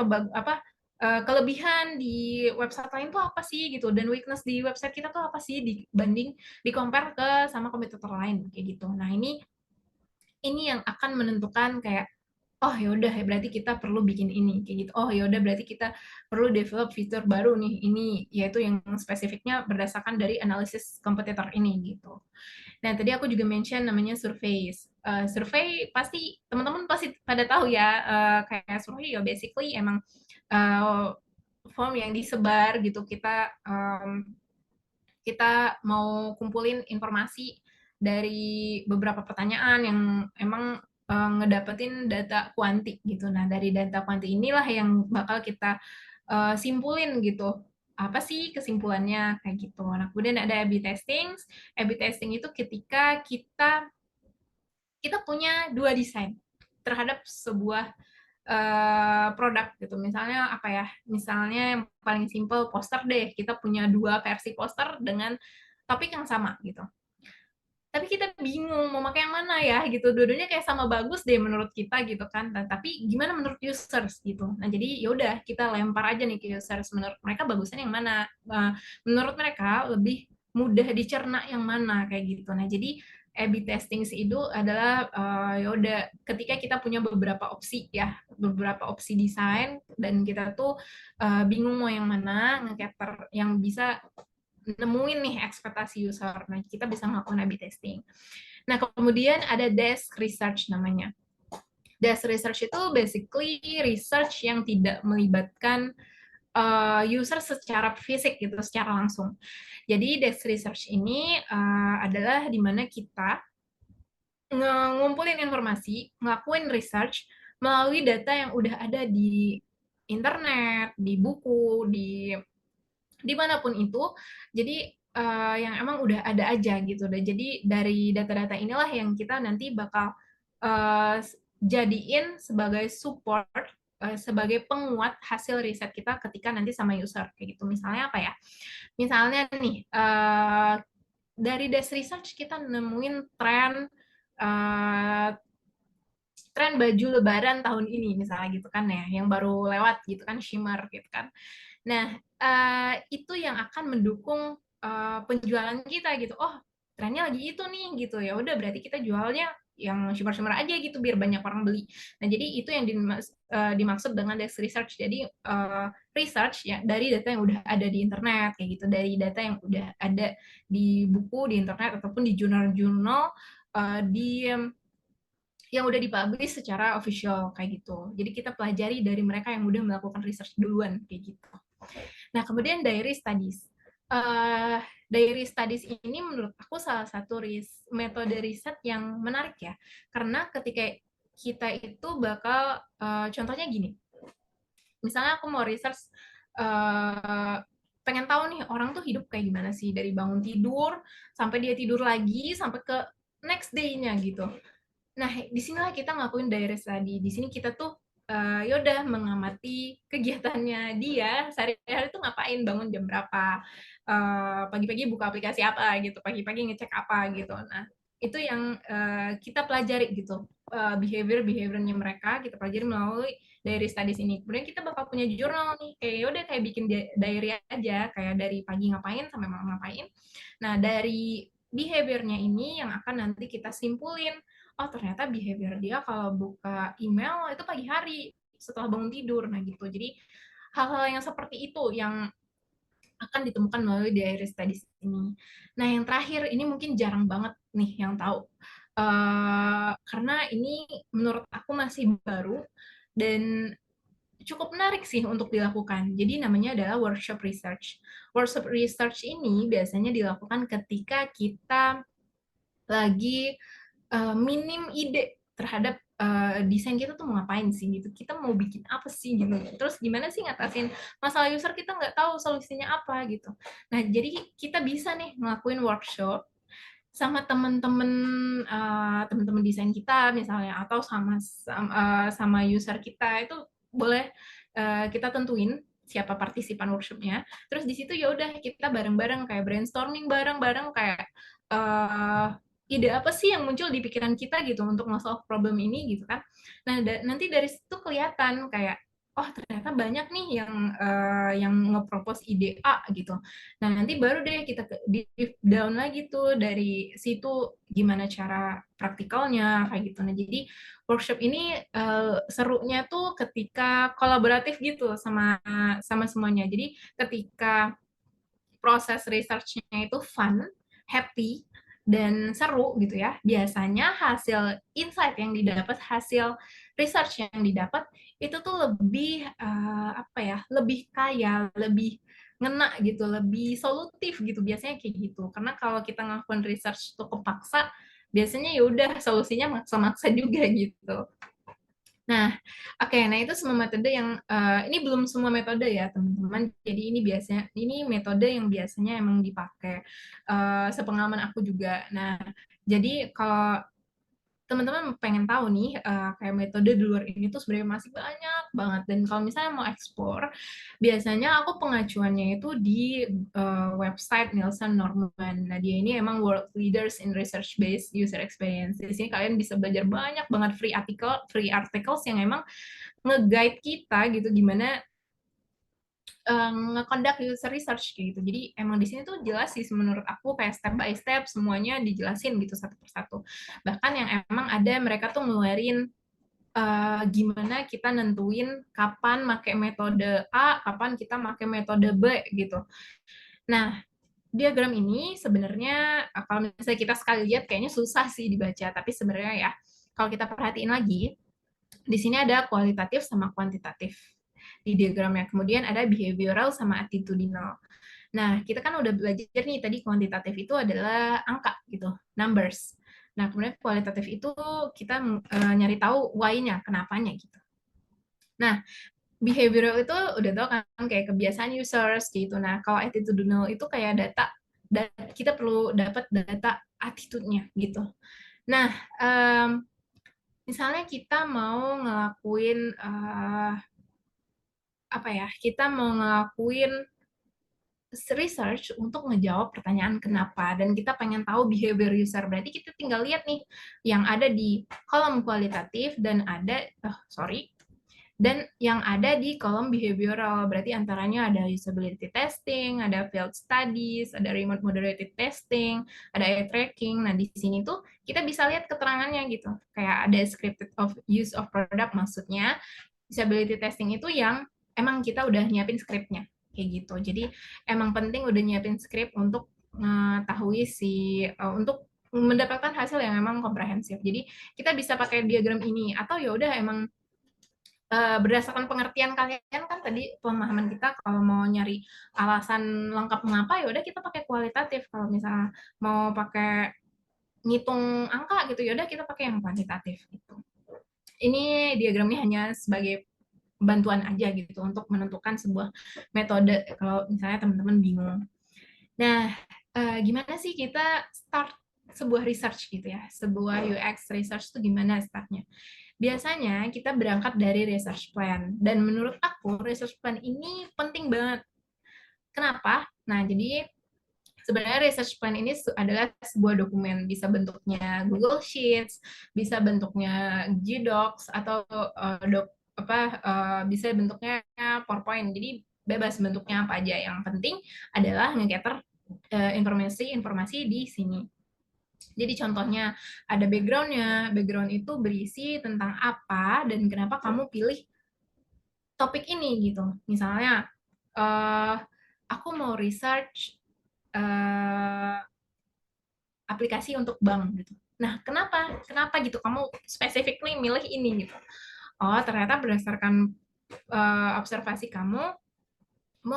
kelebihan di website lain tuh apa sih gitu, dan weakness di website kita tuh apa sih dibanding di compare sama kompetitor lain kayak gitu. Nah, ini yang akan menentukan kayak oh ya udah berarti kita perlu bikin ini kayak gitu. Oh ya udah berarti kita perlu develop fitur baru nih ini, yaitu yang spesifiknya berdasarkan dari analisis kompetitor ini gitu. Nah, tadi aku juga mention namanya surveys. Survei pasti teman-teman pasti pada tahu ya, kayak survei ya basically emang form yang disebar gitu. Kita mau kumpulin informasi dari beberapa pertanyaan yang emang ngedapetin data kuanti gitu. Nah, dari data kuanti inilah yang bakal kita simpulin gitu. Apa sih kesimpulannya kayak gitu. Nah, kemudian ada A/B testing. A/B testing itu ketika kita punya dua desain terhadap sebuah produk gitu. Misalnya apa ya? Misalnya yang paling simple poster deh. Kita punya dua versi poster dengan topik yang sama gitu. Tapi kita bingung mau pakai yang mana ya gitu. Dua-duanya kayak sama bagus deh menurut kita gitu kan. Nah, tapi gimana menurut users gitu. Nah, jadi ya udah kita lempar aja nih ke users, menurut mereka bagusnya yang mana. Menurut mereka lebih mudah dicerna yang mana kayak gitu. Nah, jadi A/B testing itu adalah ya udah ketika kita punya beberapa opsi ya, beberapa opsi desain dan kita tuh bingung mau yang mana, nge-cater yang bisa nemuin nih ekspektasi user. Nah, kita bisa melakukan A/B testing. Nah, kemudian ada desk research namanya. Desk research itu basically research yang tidak melibatkan user secara fisik gitu, secara langsung. Jadi desk research ini adalah di mana kita ngumpulin informasi, ngelakuin research melalui data yang udah ada di internet, di buku, dimanapun itu. Jadi yang emang udah ada aja gitu. Jadi dari data-data inilah yang kita nanti bakal uh, jadiin sebagai support, sebagai penguat hasil riset kita ketika nanti sama user kayak gitu. Misalnya apa ya? Misalnya nih dari desk research kita nemuin uh, tren baju lebaran tahun ini misalnya gitu kan ya, yang baru lewat gitu kan, shimmer gitu kan. Nah, itu yang akan mendukung penjualan kita gitu. Oh, trennya lagi itu nih gitu. Ya udah berarti kita jualnya yang shimmer-shimmer aja gitu biar banyak orang beli. Nah, jadi itu yang dimaksud dengan desk research. Jadi research ya dari data yang udah ada di internet kayak gitu, dari data yang udah ada di buku, di internet ataupun di jurnal-jurnal di yang udah dipublish secara official kayak gitu. Jadi kita pelajari dari mereka yang udah melakukan research duluan kayak gitu. Nah, kemudian diary studies. Diary studies ini menurut aku salah satu metode riset yang menarik ya. Karena ketika kita itu bakal, contohnya gini, misalnya aku mau research, pengen tahu nih orang tuh hidup kayak gimana sih dari bangun tidur sampai dia tidur lagi sampai ke next day-nya gitu. Nah, disinilah kita ngelakuin diary study. Di sini kita tuh yaudah mengamati kegiatannya dia sehari-hari tuh ngapain, bangun jam berapa, pagi-pagi buka aplikasi apa gitu, pagi-pagi ngecek apa gitu. Nah, itu yang kita pelajari gitu, behavior-behaviornya mereka kita pelajari melalui diary studies ini. Kemudian kita bakal punya jurnal nih, kayak yaudah kayak bikin diary aja, kayak dari pagi ngapain sampai malam ngapain. Nah, dari behaviornya ini yang akan nanti kita simpulin, oh ternyata behavior dia kalau buka email itu pagi hari setelah bangun tidur. Nah gitu, jadi hal-hal yang seperti itu yang akan ditemukan melalui diary studies ini. Nah yang terakhir ini mungkin jarang banget nih yang tahu, karena ini menurut aku masih baru dan cukup menarik sih untuk dilakukan. Jadi namanya adalah workshop research. Workshop research ini biasanya dilakukan ketika kita lagi minim ide terhadap desain kita tuh mau ngapain sih gitu, kita mau bikin apa sih gitu, terus gimana sih ngatasin masalah user kita nggak tahu solusinya apa gitu. Nah jadi kita bisa nih ngelakuin workshop sama teman-teman teman-teman desain kita misalnya, atau sama user kita. Itu boleh kita tentuin siapa partisipan workshopnya, terus di situ ya udah kita bareng-bareng kayak brainstorming bareng-bareng kayak ide apa sih yang muncul di pikiran kita gitu untuk nge-solve problem ini gitu kan. Nah nanti dari situ kelihatan kayak oh ternyata banyak nih yang nge-propose ide A gitu. Nah, nanti baru deh kita deep down lagi tuh dari situ gimana cara praktikalnya kayak gitu. Nah, jadi workshop ini serunya tuh ketika kolaboratif gitu sama sama semuanya. Jadi ketika proses research-nya itu fun, happy, dan seru gitu ya. Biasanya hasil insight yang didapat, hasil research yang didapat itu tuh lebih apa ya, lebih kaya, lebih ngena gitu, lebih solutif gitu biasanya kayak gitu. Karena kalau kita ngelakuin research tuh kepaksa, biasanya ya udah solusinya maksa-maksa juga gitu. Nah, oke, nah itu semua metode yang ini belum semua metode ya teman-teman. Jadi ini biasanya ini metode yang biasanya emang dipakai sepengalaman aku juga. Nah, jadi kalau teman-teman pengen tahu nih kayak metode di luar ini tuh sebenarnya masih banyak banget, dan kalau misalnya mau ekspor biasanya aku pengacuannya itu di website Nielsen Norman. Nah, dia ini emang world leaders in research based user experience. Di sini kalian bisa belajar banyak banget free articles yang emang nge-guide kita gitu gimana nge-conduct user research kayak gitu. Jadi emang di sini tuh jelas sih menurut aku kayak step by step semuanya dijelasin gitu satu persatu. Bahkan yang emang ada mereka tuh ngeluarin gimana kita nentuin kapan pakai metode A, kapan kita pakai metode B gitu. Nah, diagram ini sebenarnya kalau misalnya kita sekali lihat kayaknya susah sih dibaca, tapi sebenarnya ya kalau kita perhatiin lagi di sini ada kualitatif sama kuantitatif di diagramnya. Kemudian ada behavioral sama attitudinal. Nah, kita kan udah belajar nih tadi kuantitatif itu adalah angka gitu, numbers. Nah, kemudian kualitatif itu kita nyari tahu why-nya, kenapanya gitu. Nah, behavioral itu udah tau kan kayak kebiasaan users gitu. Nah, kalau attitudinal itu kayak data kita perlu dapat data attitude-nya gitu. Nah, misalnya kita mau ngelakuin apa ya? Kita mau ngelakuin research untuk ngejawab pertanyaan kenapa, dan kita pengen tahu behavior user. Berarti kita tinggal lihat nih yang ada di kolom kualitatif dan ada dan yang ada di kolom behavioral. Berarti antaranya ada usability testing, ada field studies, ada remote moderated testing, ada eye tracking. Nah, di sini tuh kita bisa lihat keterangannya gitu. Kayak ada scripted of use of product, maksudnya usability testing itu yang emang kita udah nyiapin skripnya kayak gitu. Jadi emang penting udah nyiapin skrip untuk mengetahui untuk mendapatkan hasil yang emang komprehensif. Jadi kita bisa pakai diagram ini, atau ya udah emang berdasarkan pengertian kalian kan tadi pemahaman kita, kalau mau nyari alasan lengkap mengapa ya udah kita pakai kualitatif. Kalau misalnya mau pakai ngitung angka gitu ya udah kita pakai yang kuantitatif gitu. Ini diagramnya hanya sebagai bantuan aja gitu untuk menentukan sebuah metode kalau misalnya teman-teman bingung. Nah, gimana sih kita start sebuah research gitu ya, sebuah UX research itu gimana startnya? Biasanya kita berangkat dari research plan, dan menurut aku research plan ini penting banget. Kenapa? Nah, jadi sebenarnya research plan ini adalah sebuah dokumen, bisa bentuknya Google Sheets, bisa bentuknya G-Docs, atau bisa bentuknya PowerPoint. Jadi bebas bentuknya apa aja. Yang penting adalah nge-gather informasi-informasi di sini. Jadi contohnya ada background-nya. Background itu berisi tentang apa dan kenapa kamu pilih topik ini gitu. Misalnya aku mau research aplikasi untuk bank gitu. Nah, kenapa gitu kamu specifically milih ini gitu? Oh, ternyata berdasarkan observasi kamu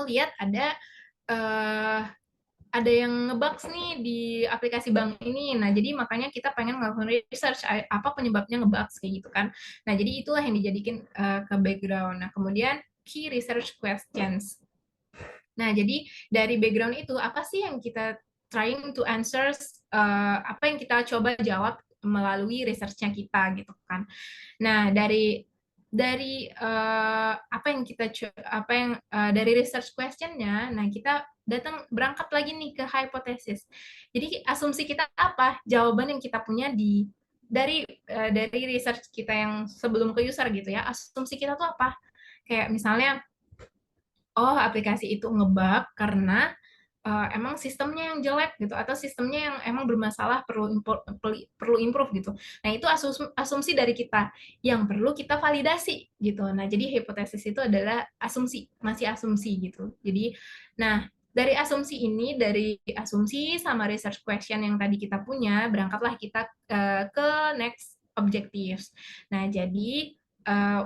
lihat ada yang ngebugs nih di aplikasi bank ini. Nah, jadi makanya kita pengen ngelakuin research apa penyebabnya ngebugs kayak gitu kan. Nah, jadi itulah yang dijadikan ke background. Nah, kemudian key research questions. Nah, jadi dari background itu apa sih yang kita trying to answer, apa yang kita coba jawab melalui research-nya kita gitu kan. Nah, dari dari research question-nya, nah kita berangkat lagi nih ke hipotesis. Jadi asumsi kita apa? Jawaban yang kita punya dari research kita yang sebelum ke user gitu ya. Asumsi kita tuh apa? Kayak misalnya, oh aplikasi itu ngebug karena emang sistemnya yang jelek gitu, atau sistemnya yang emang bermasalah, perlu improve gitu. Nah itu asumsi dari kita yang perlu kita validasi gitu. Nah jadi hipotesis itu adalah asumsi, masih asumsi gitu. Jadi nah dari asumsi ini, dari asumsi sama research question yang tadi kita punya, berangkatlah kita ke next objectives. Nah jadi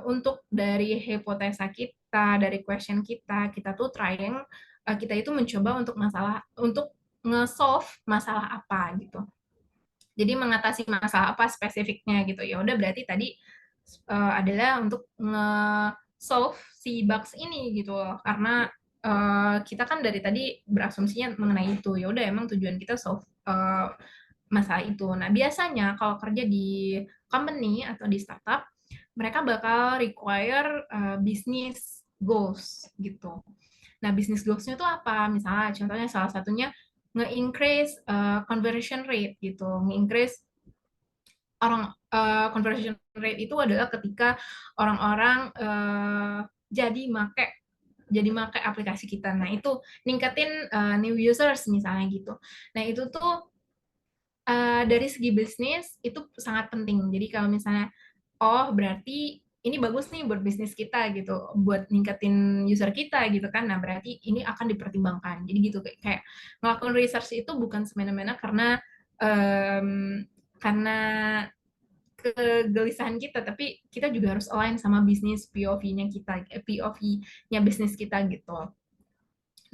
untuk dari hipotesa kita, dari question kita tuh trying, kita itu mencoba untuk nge-solve masalah apa gitu. Jadi mengatasi masalah apa spesifiknya gitu. Ya udah berarti tadi adalah untuk nge-solve si bugs ini gitu loh. Karena kita kan dari tadi berasumsinya mengenai itu. Ya udah emang tujuan kita solve masalah itu. Nah, biasanya kalau kerja di company atau di startup, mereka bakal require business goals gitu. Nah, business goals-nya itu apa? Misalnya, contohnya salah satunya nge-increase conversion rate gitu. Nge-increase conversion rate itu adalah ketika orang-orang jadi make aplikasi kita. Nah, itu ningkatin new users misalnya gitu. Nah, itu tuh dari segi bisnis itu sangat penting. Jadi kalau misalnya, oh berarti ini bagus nih buat bisnis kita gitu, buat ningkatin user kita gitu kan. Nah berarti ini akan dipertimbangkan. Jadi gitu kayak ngelakuin research itu bukan semena-mena karena kegelisahan kita, tapi kita juga harus align sama bisnis POV-nya kita, POV-nya bisnis kita gitu.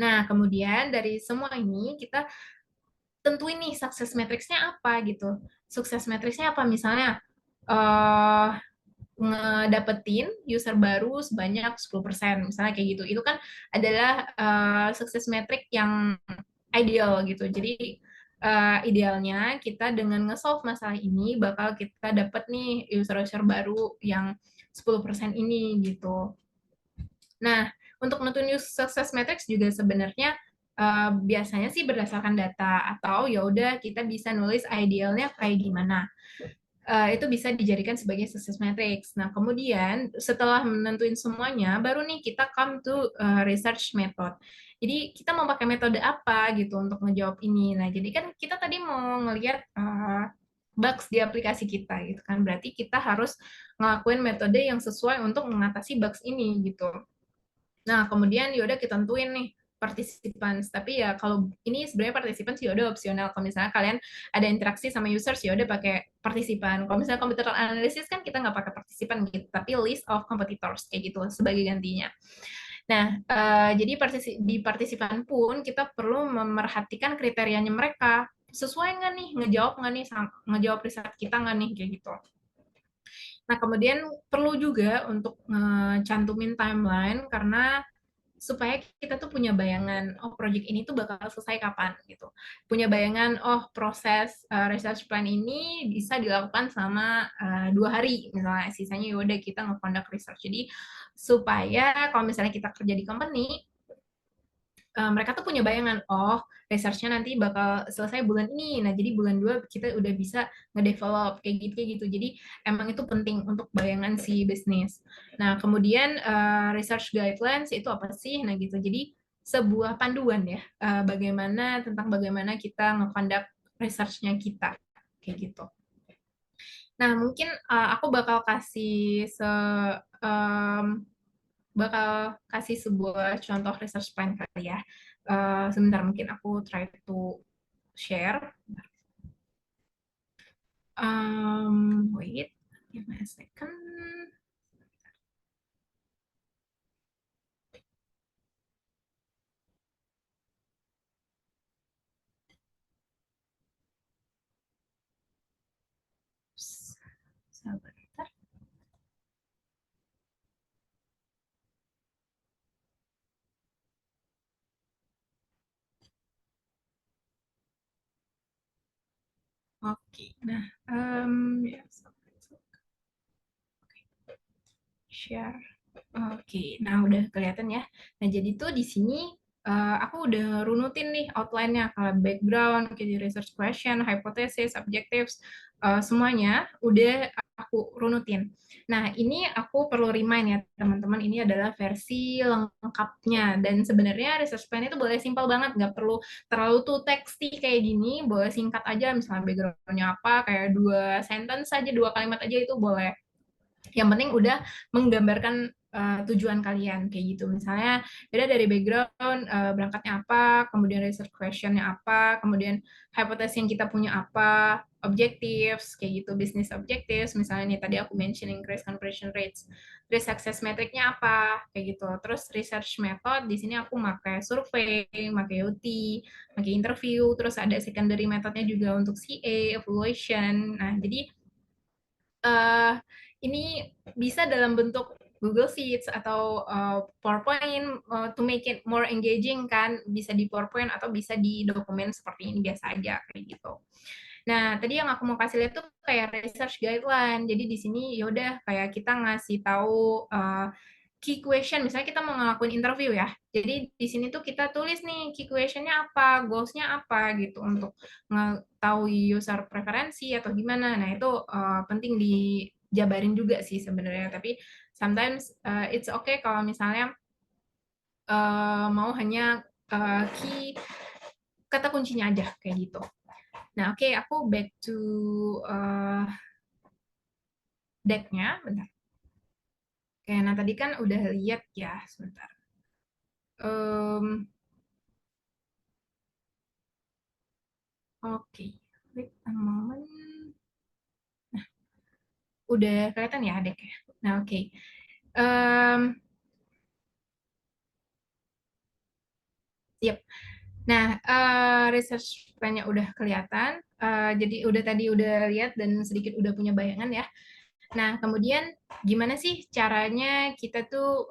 Nah kemudian dari semua ini kita tentuin nih sukses matrix-nya apa gitu. Sukses matrix-nya apa? Misalnya ngedapetin user baru sebanyak 10%, misalnya kayak gitu. Itu kan adalah sukses metric yang ideal gitu. Jadi idealnya kita dengan nge-solve masalah ini bakal kita dapat nih user-user baru yang 10% ini gitu. Nah, untuk nentuin success matrix juga sebenarnya biasanya sih berdasarkan data, atau ya udah kita bisa nulis idealnya kayak gimana. Itu bisa dijadikan sebagai success matrix. Nah, kemudian setelah menentuin semuanya, baru nih kita come to research method. Jadi kita mau pakai metode apa gitu untuk ngejawab ini. Nah, jadi kan kita tadi mau ngelihat bugs di aplikasi kita gitu kan. Berarti kita harus ngelakuin metode yang sesuai untuk mengatasi bugs ini gitu. Nah, kemudian yaudah kita tentuin nih participants. Tapi ya kalau ini sebenarnya participants ya udah opsional. Kalau misalnya kalian ada interaksi sama users ya udah pakai partisipan. Kalau misalnya computer analysis kan kita nggak pakai partisipan gitu, tapi list of competitors kayak gitu sebagai gantinya. Nah, jadi di partisipan pun kita perlu memerhatikan kriterianya mereka. Sesuai nggak nih, ngejawab riset kita nggak nih, kayak gitu. Nah, kemudian perlu juga untuk cantumin timeline karena supaya kita tuh punya bayangan, oh project ini tuh bakal selesai kapan gitu. Punya bayangan, oh proses research plan ini bisa dilakukan selama 2 hari misalnya, sisanya yaudah kita nge-conduct research. Jadi supaya kalau misalnya kita kerja di company, mereka tuh punya bayangan, oh research-nya nanti bakal selesai bulan ini, nah jadi bulan 2 kita udah bisa ngedevelop kayak gitu. Jadi emang itu penting untuk bayangan si bisnis. Nah kemudian research guidelines itu apa sih? Nah gitu, jadi sebuah panduan ya, tentang bagaimana kita nge-conduct research-nya kita, kayak gitu. Nah mungkin aku bakal kasih sebuah contoh research plan kali ya. Sebentar, mungkin aku try to share. Wait, give me a second. Sebentar. Oke, nah, ya, share. Oke, nah udah kelihatan ya. Nah jadi tuh di sini aku udah runutin nih outline-nya, kalau background, research question, hypothesis, objectives, semuanya udah aku runutin. Nah, ini aku perlu remind ya teman-teman, ini adalah versi lengkapnya. Dan sebenarnya research plan itu boleh simpel banget, nggak perlu terlalu too texty kayak gini, boleh singkat aja, misalnya background-nya apa, kayak 2 sentence aja, 2 kalimat aja itu boleh. Yang penting udah menggambarkan tujuan kalian kayak gitu. Misalnya beda dari background, berangkatnya apa, kemudian research questionnya apa, kemudian hypothesis yang kita punya apa, objectives kayak gitu, business objectives. Misalnya nih tadi aku mentioning increase conversion rates, terus success metricnya apa kayak gitu. Terus research method di sini aku pakai survei, pakai UT, pakai interview, terus ada secondary methodnya juga untuk CA, evaluation. Nah, jadi uh, ini bisa dalam bentuk Google Sheets atau PowerPoint to make it more engaging kan, bisa di PowerPoint atau bisa di dokumen seperti ini biasa aja kayak gitu. Nah, tadi yang aku mau kasih lihat tuh kayak research guideline. Jadi di sini yaudah kayak kita ngasih tahu key question, misalnya kita mau ngelakuin interview ya. Jadi di sini tuh kita tulis nih key questionnya apa, goals-nya apa gitu untuk mengetahui user preferensi atau gimana. Nah, itu penting dijabarin juga sih sebenarnya. Tapi sometimes it's okay kalau misalnya mau hanya key kata kuncinya aja kayak gitu. Nah, oke, aku back to deck-nya, bentar. Oke, nah tadi kan udah lihat ya, sebentar. Oke, wait a moment. Nah, udah kelihatan ya deck-nya. Nah, oke. Yep. Nah, research plan-nya udah kelihatan. Jadi tadi udah lihat dan sedikit udah punya bayangan ya. Nah, kemudian gimana sih caranya kita tuh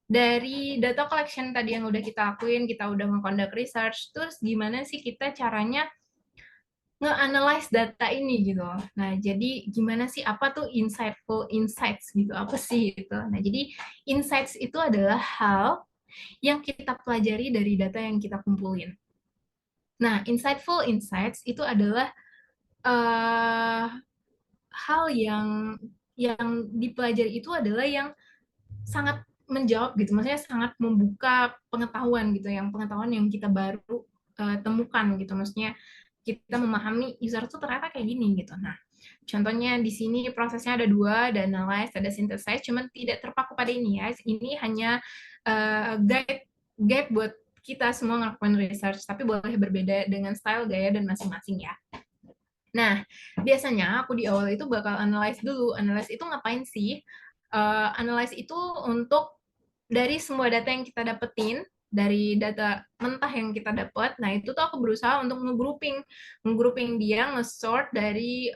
dari data collection tadi yang udah kita lakuin, kita udah nge-conduct research, terus gimana sih kita caranya nge-analyze data ini gitu loh. Nah, jadi gimana sih apa tuh insightful insights gitu, apa sih itu. Nah, jadi insights itu adalah hal yang kita pelajari dari data yang kita kumpulin. Nah, insightful insights itu adalah hal yang dipelajari itu adalah yang sangat menjawab gitu, maksudnya sangat membuka pengetahuan gitu, yang pengetahuan yang kita baru temukan gitu, maksudnya kita memahami user tuh ternyata kayak gini gitu. Nah, contohnya di sini prosesnya ada 2, ada analyze, ada synthesize, cuman tidak terpaku pada ini ya. Ini hanya guide buat kita semua ngelakuin research, tapi boleh berbeda dengan style, gaya, dan masing-masing ya. Nah, biasanya aku di awal itu bakal analyze dulu. Analyze itu ngapain sih? Analyze itu untuk dari semua data yang kita dapetin, dari data mentah yang kita dapat, nah itu tuh aku berusaha untuk nge-grouping dia, nge-sort dari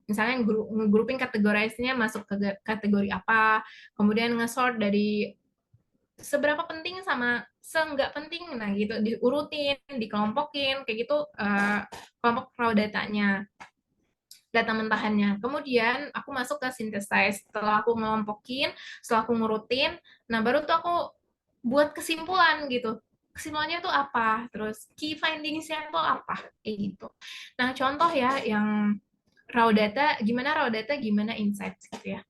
misalnya nge-grouping kategorize-nya masuk ke kategori apa, kemudian nge-sort dari seberapa penting sama seenggak penting, nah gitu, diurutin, dikelompokin, kayak gitu kelompok raw datanya, data mentahannya. Kemudian aku masuk ke synthesize, setelah aku ngelompokin, setelah aku ngurutin, nah baru tuh aku buat kesimpulan gitu. Kesimpulannya tuh apa, terus key findings-nya tuh apa, kayak gitu. Nah contoh ya yang raw data, gimana insights gitu ya.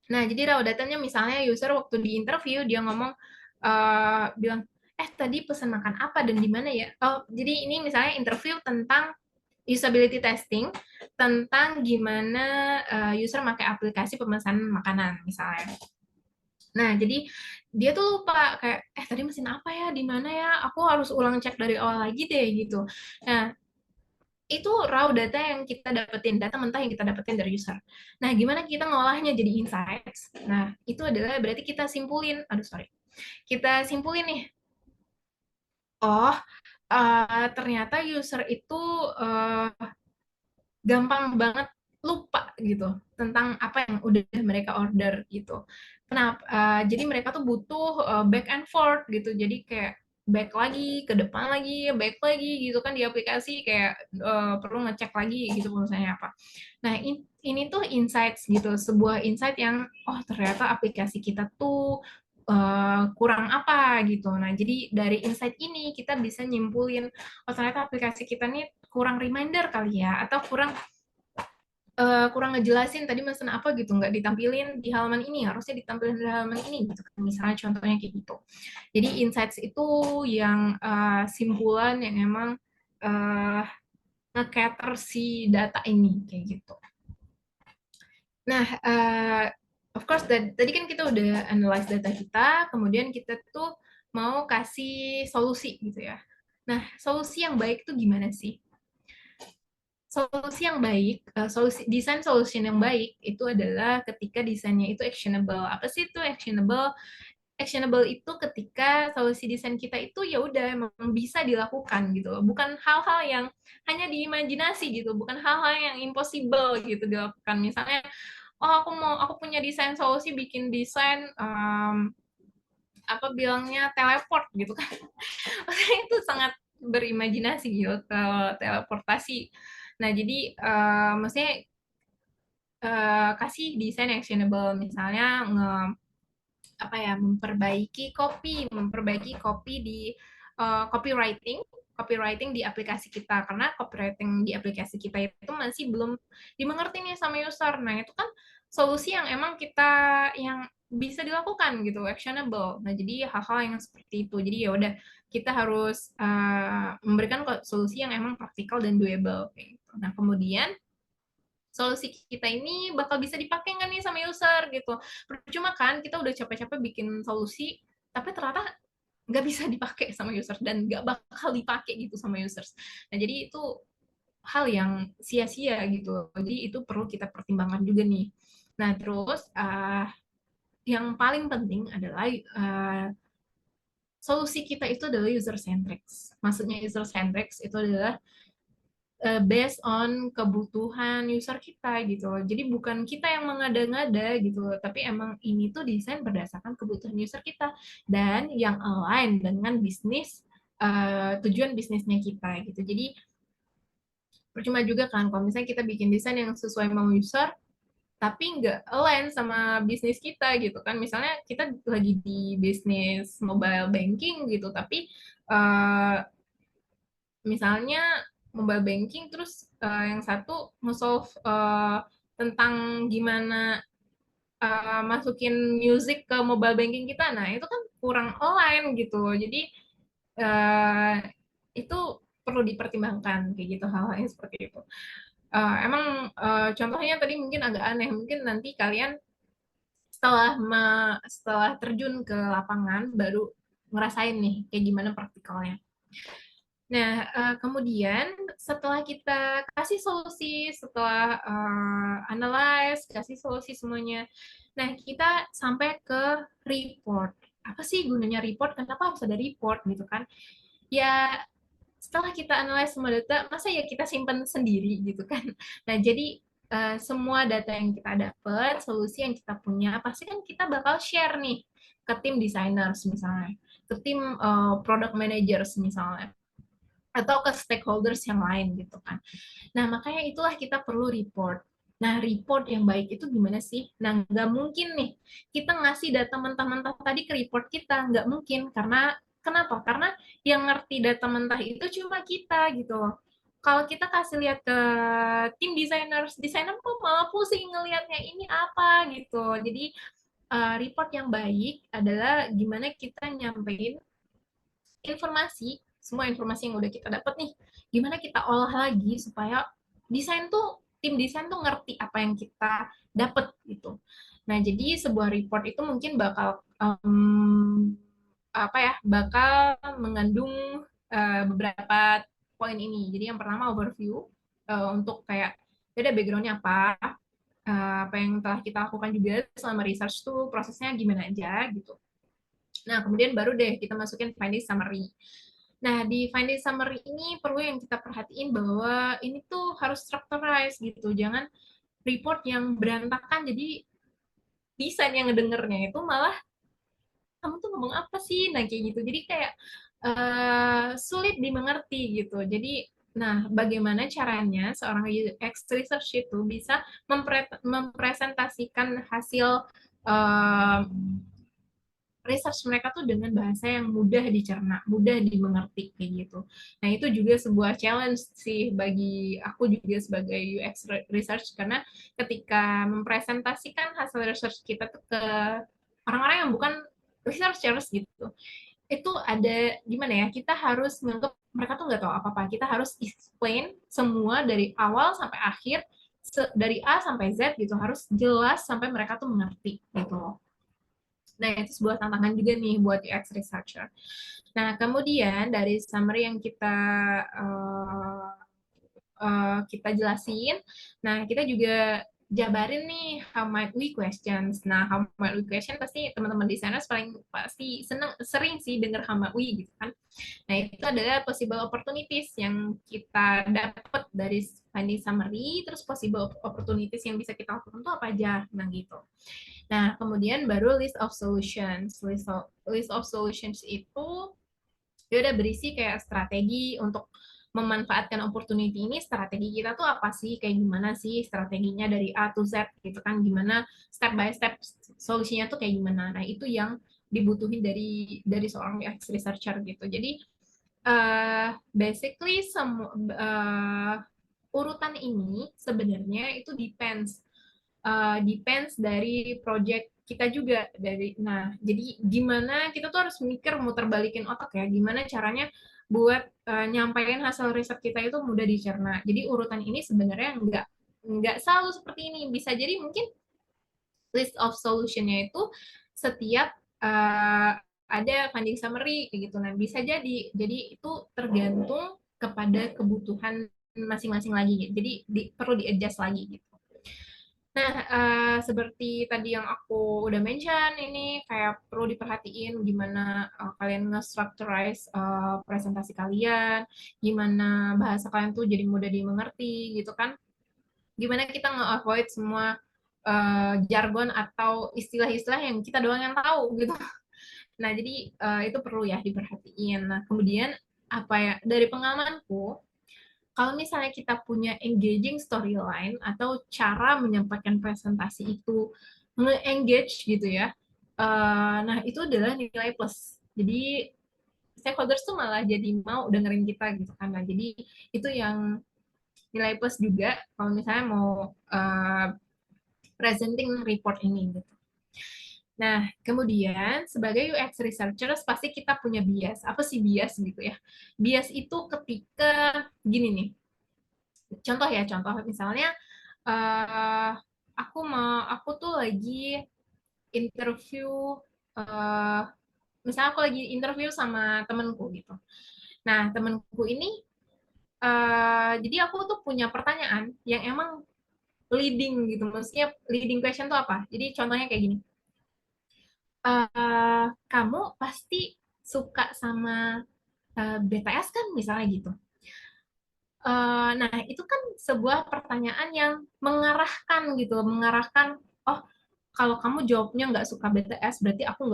Nah, jadi raw datanya misalnya user waktu di interview dia ngomong bilang, tadi pesan makan apa dan di mana ya? Oh, jadi ini misalnya interview tentang usability testing tentang gimana user pakai aplikasi pemesanan makanan misalnya. Nah, jadi dia tuh lupa kayak tadi mesin apa ya, di mana ya? Aku harus ulang cek dari awal lagi deh gitu. Nah, itu raw data yang kita dapetin, data mentah yang kita dapetin dari user. Nah, gimana kita ngolahnya jadi insights? Nah, itu adalah berarti kita simpulin, kita simpulin nih, oh, ternyata user itu gampang banget lupa gitu tentang apa yang udah mereka order gitu. Kenapa? Jadi mereka tuh butuh back and forth gitu. Jadi kayak back lagi, ke depan lagi, back lagi gitu kan di aplikasi, kayak perlu ngecek lagi gitu misalnya apa. Nah, ini tuh insights gitu, sebuah insight yang ternyata aplikasi kita tuh kurang apa gitu. Nah, jadi dari insight ini kita bisa nyimpulin ternyata aplikasi kita nih kurang reminder kali ya, atau kurang kurang ngejelasin tadi mesen apa gitu, nggak ditampilin di halaman ini, harusnya ditampilin di halaman ini gitu kan, misalnya contohnya kayak gitu. Jadi insights itu yang simpulan yang emang uh, nge-cater si data ini kayak gitu. Nah, of course tadi kan kita udah analyze data kita, kemudian kita tuh mau kasih solusi gitu ya. Nah, solusi yang baik tuh gimana sih? Solusi yang baik, desain solution yang baik itu adalah ketika desainnya itu actionable. Apa sih itu actionable? Actionable itu ketika solusi desain kita itu ya udah emang bisa dilakukan gitu loh. Bukan hal-hal yang hanya diimajinasi gitu, bukan hal-hal yang impossible gitu dilakukan. Misalnya, oh aku punya desain solusi bikin desain apa bilangnya teleport gitu kan. Itu sangat berimajinasi gitu kalau teleportasi. Nah, jadi maksudnya kasih desain actionable, misalnya apa ya, memperbaiki copy di copywriting copywriting di aplikasi kita, karena copywriting di aplikasi kita itu masih belum dimengerti nih sama user. Nah, itu kan solusi yang emang kita yang bisa dilakukan gitu, actionable. Nah, jadi hal-hal yang seperti itu. Jadi ya udah, kita harus memberikan solusi yang emang praktikal dan doable kayak gitu. Nah, kemudian solusi kita ini bakal bisa dipakai nggak nih sama user gitu. Percuma kan kita udah capek-capek bikin solusi, tapi ternyata nggak bisa dipakai sama user dan nggak bakal dipakai gitu sama users. Nah, jadi itu hal yang sia-sia gitu. Jadi itu perlu kita pertimbangkan juga nih. Nah, terus yang paling penting adalah solusi kita itu adalah user centric. Maksudnya user centric itu adalah based on kebutuhan user kita gitu loh. Jadi bukan kita yang mengada-ngada gitu loh, tapi emang ini tuh desain berdasarkan kebutuhan user kita dan yang align dengan bisnis tujuan bisnisnya kita gitu. Jadi percuma juga kan kalau misalnya kita bikin desain yang sesuai mau user tapi nggak align sama bisnis kita gitu kan. Misalnya kita lagi di bisnis mobile banking gitu, tapi misalnya mobile banking terus yang satu nge-solve tentang gimana masukin music ke mobile banking kita. Nah, itu kan kurang align gitu. Jadi uh, itu perlu dipertimbangkan kayak gitu, hal-hal yang seperti itu. Emang contohnya tadi mungkin agak aneh, mungkin nanti kalian setelah terjun ke lapangan baru ngerasain nih kayak gimana praktikalnya. Nah, kemudian setelah kita kasih solusi, setelah analyze, kasih solusi semuanya, nah kita sampai ke report. Apa sih gunanya report? Kenapa harus ada report gitu kan? Ya, setelah kita analyze semua data, masa ya kita simpan sendiri gitu kan? Nah, jadi semua data yang kita dapat, solusi yang kita punya, pasti kan kita bakal share nih ke tim designers misalnya, ke tim product managers misalnya, atau ke stakeholders yang lain gitu kan. Nah, makanya itulah kita perlu report. Nah, report yang baik itu gimana sih? Nah, nggak mungkin nih kita ngasih data mentah-mentah tadi ke report kita. Nggak mungkin. Karena, kenapa? Karena yang ngerti data mentah itu cuma kita gitu loh. Kalau kita kasih lihat ke tim desainer kok malah pusing ngelihatnya ini apa gitu. Jadi, report yang baik adalah gimana kita nyampein informasi, semua informasi yang udah kita dapat nih, gimana kita olah lagi supaya tim desain tuh ngerti apa yang kita dapat gitu. Nah, jadi sebuah report itu mungkin bakal mengandung beberapa poin ini. Jadi yang pertama overview untuk kayak beda backgroundnya apa, apa yang telah kita lakukan juga selama research tuh prosesnya gimana aja gitu. Nah, kemudian baru deh kita masukin finding summary. Nah, di finding summary ini perlu yang kita perhatiin bahwa ini tuh harus structurized gitu. Jangan report yang berantakan, jadi desain yang ngedengernya itu malah kamu tuh ngomong apa sih? Nah, kayak gitu. Jadi kayak sulit dimengerti gitu. Jadi, nah, bagaimana caranya seorang UX research itu bisa mempresentasikan hasil uh, research mereka tuh dengan bahasa yang mudah dicerna, mudah dimengerti kayak gitu. Nah, itu juga sebuah challenge sih bagi aku juga sebagai UX research, karena ketika mempresentasikan hasil research kita tuh ke orang-orang yang bukan researchers gitu, itu ada gimana ya, kita harus nganggap mereka tuh nggak tahu apa-apa, kita harus explain semua dari awal sampai akhir, dari A sampai Z gitu, harus jelas sampai mereka tuh mengerti gitu loh. Nah, itu sebuah tantangan juga nih buat UX researcher. Nah, kemudian dari summary yang kita jelasin, nah kita juga jabarin nih how might we questions. Nah, how might we question pasti teman-teman di sana pasti sering sih dengar how might we gitu kan. Nah, itu adalah possible opportunities yang kita dapat dari finding summary, terus possible opportunities yang bisa kita lakukan itu apa aja, nah gitu. Nah, kemudian baru list of solutions. List of solutions itu dia udah berisi kayak strategi untuk memanfaatkan opportunity ini. Strategi kita tuh apa sih, kayak gimana sih strateginya dari A to Z gitu kan, gimana step by step solusinya tuh kayak gimana. Nah, itu yang dibutuhin dari seorang UX researcher gitu. Jadi basically urutan ini sebenarnya itu depends dari project kita juga. Jadi gimana kita tuh harus mikir, muter balikin otak ya, gimana caranya buat nyampaikan hasil riset kita itu mudah dicerna. Jadi urutan ini sebenarnya nggak selalu seperti ini, bisa jadi mungkin list of solution-nya itu setiap ada funding summary kayak gitu. Nah, bisa jadi itu tergantung kepada kebutuhan masing-masing lagi. Jadi perlu di-adjust lagi gitu. Nah, seperti tadi yang aku udah mention, ini kayak perlu diperhatiin gimana kalian nge-structurize presentasi kalian, gimana bahasa kalian tuh jadi mudah dimengerti gitu kan. Gimana kita nge-avoid semua jargon atau istilah-istilah yang kita doang yang tahu gitu. Nah, jadi itu perlu ya diperhatiin. Nah, kemudian apa ya, dari pengalamanku, kalau misalnya kita punya engaging storyline atau cara menyampaikan presentasi itu nge-engage gitu ya, nah itu adalah nilai plus. Jadi stakeholders tuh malah jadi mau dengerin kita gitu kan. Nah, jadi itu yang nilai plus juga kalau misalnya mau presenting report ini gitu. Nah, kemudian sebagai UX researchers pasti kita punya bias. Apa sih bias gitu ya? Bias itu ketika gini nih. Contoh misalnya uh, aku tuh lagi interview misalnya aku lagi interview sama temenku gitu. Nah, temenku ini jadi aku tuh punya pertanyaan yang emang leading gitu. Maksudnya leading question tuh apa? Jadi contohnya kayak gini. Kamu pasti suka sama BTS kan misalnya gitu. Nah, itu kan sebuah pertanyaan yang mengarahkan, oh, kalau kamu jawabnya nggak suka BTS, berarti aku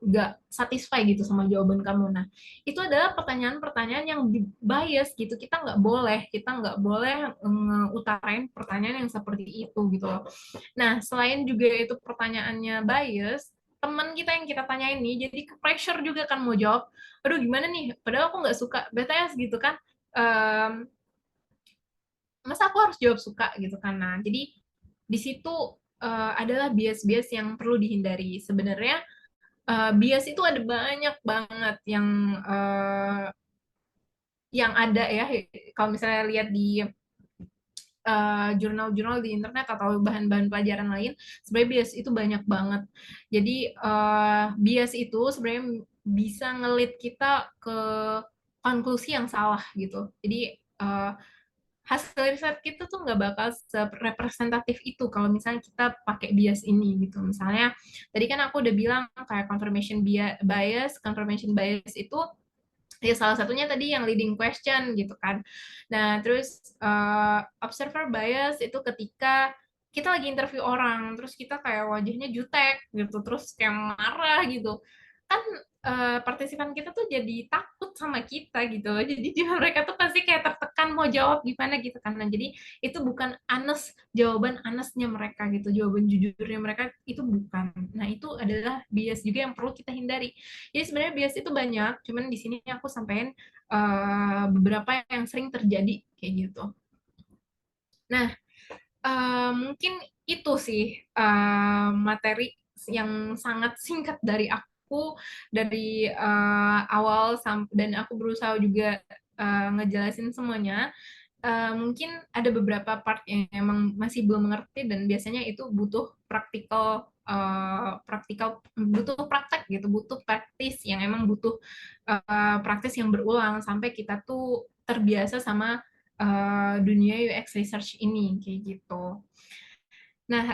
nggak satisfy gitu sama jawaban kamu. Nah, itu adalah pertanyaan-pertanyaan yang bias gitu. Kita nggak boleh utarain pertanyaan yang seperti itu gitu loh. Nah, selain juga itu pertanyaannya bias, teman kita yang kita tanya ini jadi ke pressure juga kan mau jawab, aduh gimana nih, padahal aku nggak suka BTS gitu kan. um, Masa aku harus jawab suka gitu kan. Nah, jadi di situ adalah bias-bias yang perlu dihindari. Sebenarnya bias itu ada banyak banget yang ada ya, kalau misalnya lihat di jurnal-jurnal di internet atau bahan-bahan pelajaran lain, sebenarnya bias itu banyak banget. Jadi bias itu sebenarnya bisa ngelit kita ke konklusi yang salah gitu. Jadi hasil riset kita tuh nggak bakal representatif itu kalau misalnya kita pakai bias ini gitu. Misalnya tadi kan aku udah bilang kayak confirmation bias itu ya salah satunya tadi yang leading question gitu kan. Nah, terus observer bias itu ketika kita lagi interview orang, terus kita kayak wajahnya jutek gitu, terus kayak marah gitu. kan partisipan kita tuh jadi takut sama kita gitu loh. Jadi juga mereka tuh pasti kayak tertekan mau jawab gimana gitu kan. Nah, jadi itu bukan jawaban anesnya mereka gitu, jawaban jujurnya mereka itu bukan. Nah, itu adalah bias juga yang perlu kita hindari. Jadi sebenarnya bias itu banyak, cuman di sini aku sampaikan beberapa yang sering terjadi kayak gitu. Nah, mungkin itu sih materi yang sangat singkat dari aku dari awal dan aku berusaha juga ngejelasin semuanya. Mungkin ada beberapa part yang emang masih belum mengerti dan biasanya itu butuh praktikal butuh praktek gitu, butuh praktis yang emang butuh praktis yang berulang sampai kita tuh terbiasa sama dunia UX research ini kayak gitu. Nah,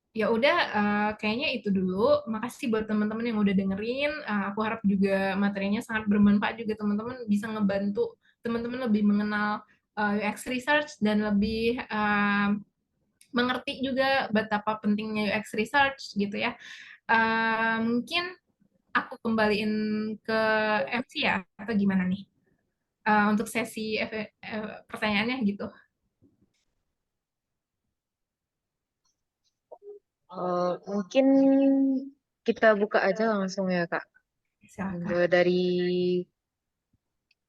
ya udah kayaknya itu dulu. Makasih buat teman-teman yang udah dengerin. Aku harap juga materinya sangat bermanfaat juga teman-teman bisa ngebantu teman-teman lebih mengenal UX research dan lebih mengerti juga betapa pentingnya UX research gitu ya. Mungkin aku kembaliin ke MC ya atau gimana nih? Untuk sesi pertanyaannya gitu. Mungkin kita buka aja langsung ya Kak. Silakan. Dari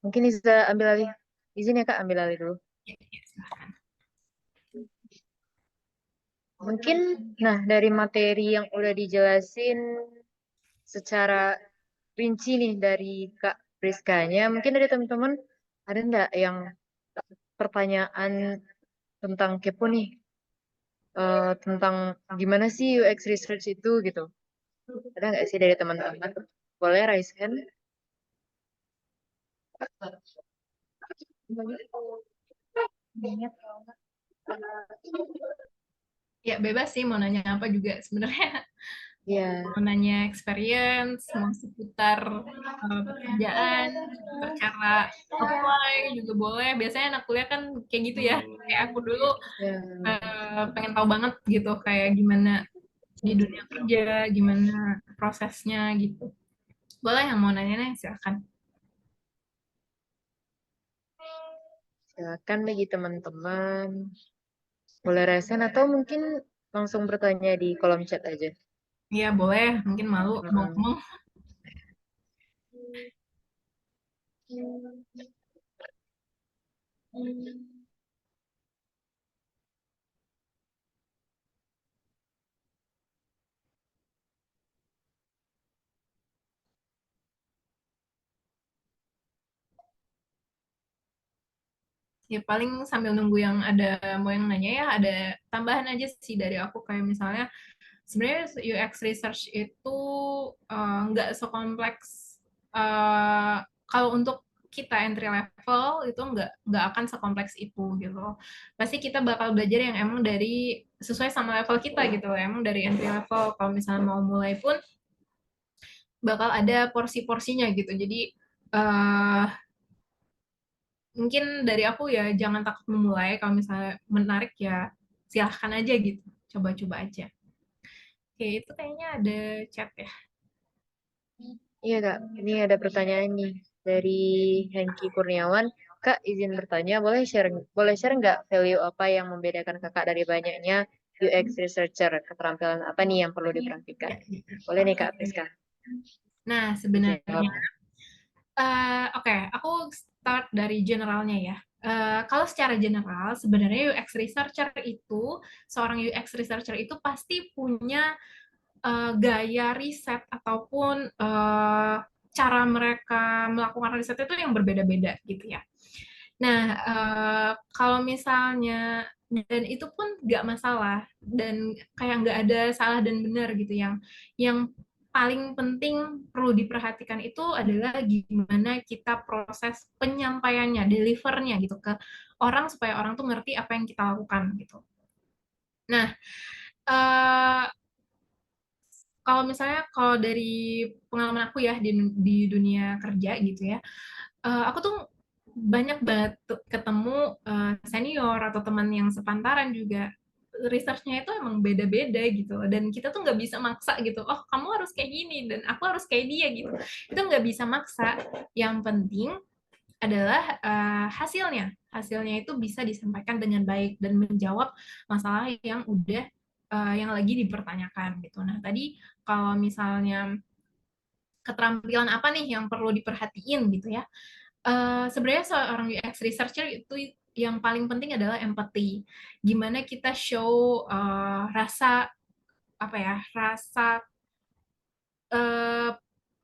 mungkin bisa ambil alih. Izin ya Kak, ambil alih dulu. Ya, silakan. Mungkin, nah dari materi yang udah dijelasin secara rinci nih dari Kak Priskanya, mungkin dari teman-teman ada nggak yang pertanyaan tentang kepo nih, tentang gimana sih UX research itu gitu? Ada nggak sih dari teman-teman? Boleh raise hand. Ya bebas sih mau nanya apa juga sebenarnya. Ya, Mau nanya experience, mau seputar pekerjaan, seputar cara apply juga boleh. Biasanya anak kuliah kan kayak gitu ya. Kayak aku dulu ya. pengen tahu banget gitu kayak gimana di dunia kerja, gimana prosesnya gitu. Boleh yang mau nanya-nanya silakan. Silakan bagi teman-teman. Boleh raise hand atau mungkin langsung bertanya di kolom chat aja. Iya boleh, mungkin malu mau Mm-mm. ngomong. Ya paling sambil nunggu yang ada mau yang nanya ya, ada tambahan aja sih dari aku kayak misalnya sebenarnya UX research itu nggak sekompleks kalau untuk kita entry level itu nggak akan sekompleks itu gitu loh. Pasti kita bakal belajar yang emang dari sesuai sama level kita gitu loh. Emang dari entry level kalau misalnya mau mulai pun bakal ada porsi-porsinya gitu. Jadi uh, mungkin dari aku ya jangan takut memulai. Kalau misalnya menarik ya silahkan aja gitu. Coba-coba aja. Oke, itu kayaknya ada chat ya. Iya Kak, ini ada pertanyaan nih dari Hengki Kurniawan. Kak, izin bertanya, boleh share nggak value apa yang membedakan Kakak dari banyaknya UX researcher? Keterampilan apa nih yang perlu diperhatikan? Ya, ya. Boleh nih Kak Priska Nah, sebenarnya dijawab. oke, aku start dari generalnya ya. Kalau secara general, sebenarnya UX researcher itu, seorang UX researcher itu pasti punya gaya riset ataupun cara mereka melakukan riset itu yang berbeda-beda gitu ya. Nah, kalau misalnya dan itu pun nggak masalah dan kayak nggak ada salah dan benar gitu yang paling penting perlu diperhatikan itu adalah gimana kita proses penyampaiannya, delivernya gitu ke orang supaya orang tuh ngerti apa yang kita lakukan gitu. Nah, eh, kalau dari pengalaman aku ya di dunia kerja gitu ya, aku tuh banyak banget ketemu senior atau teman yang sepantaran juga research-nya itu emang beda-beda gitu loh. Dan kita tuh nggak bisa maksa gitu, oh kamu harus kayak gini dan aku harus kayak dia gitu, itu nggak bisa maksa. Yang penting adalah hasilnya itu bisa disampaikan dengan baik dan menjawab masalah yang udah yang lagi dipertanyakan gitu. Nah tadi kalau misalnya keterampilan apa nih yang perlu diperhatiin gitu ya, sebenarnya seorang UX researcher itu yang paling penting adalah empathy. Gimana kita show rasa apa ya, rasa eh,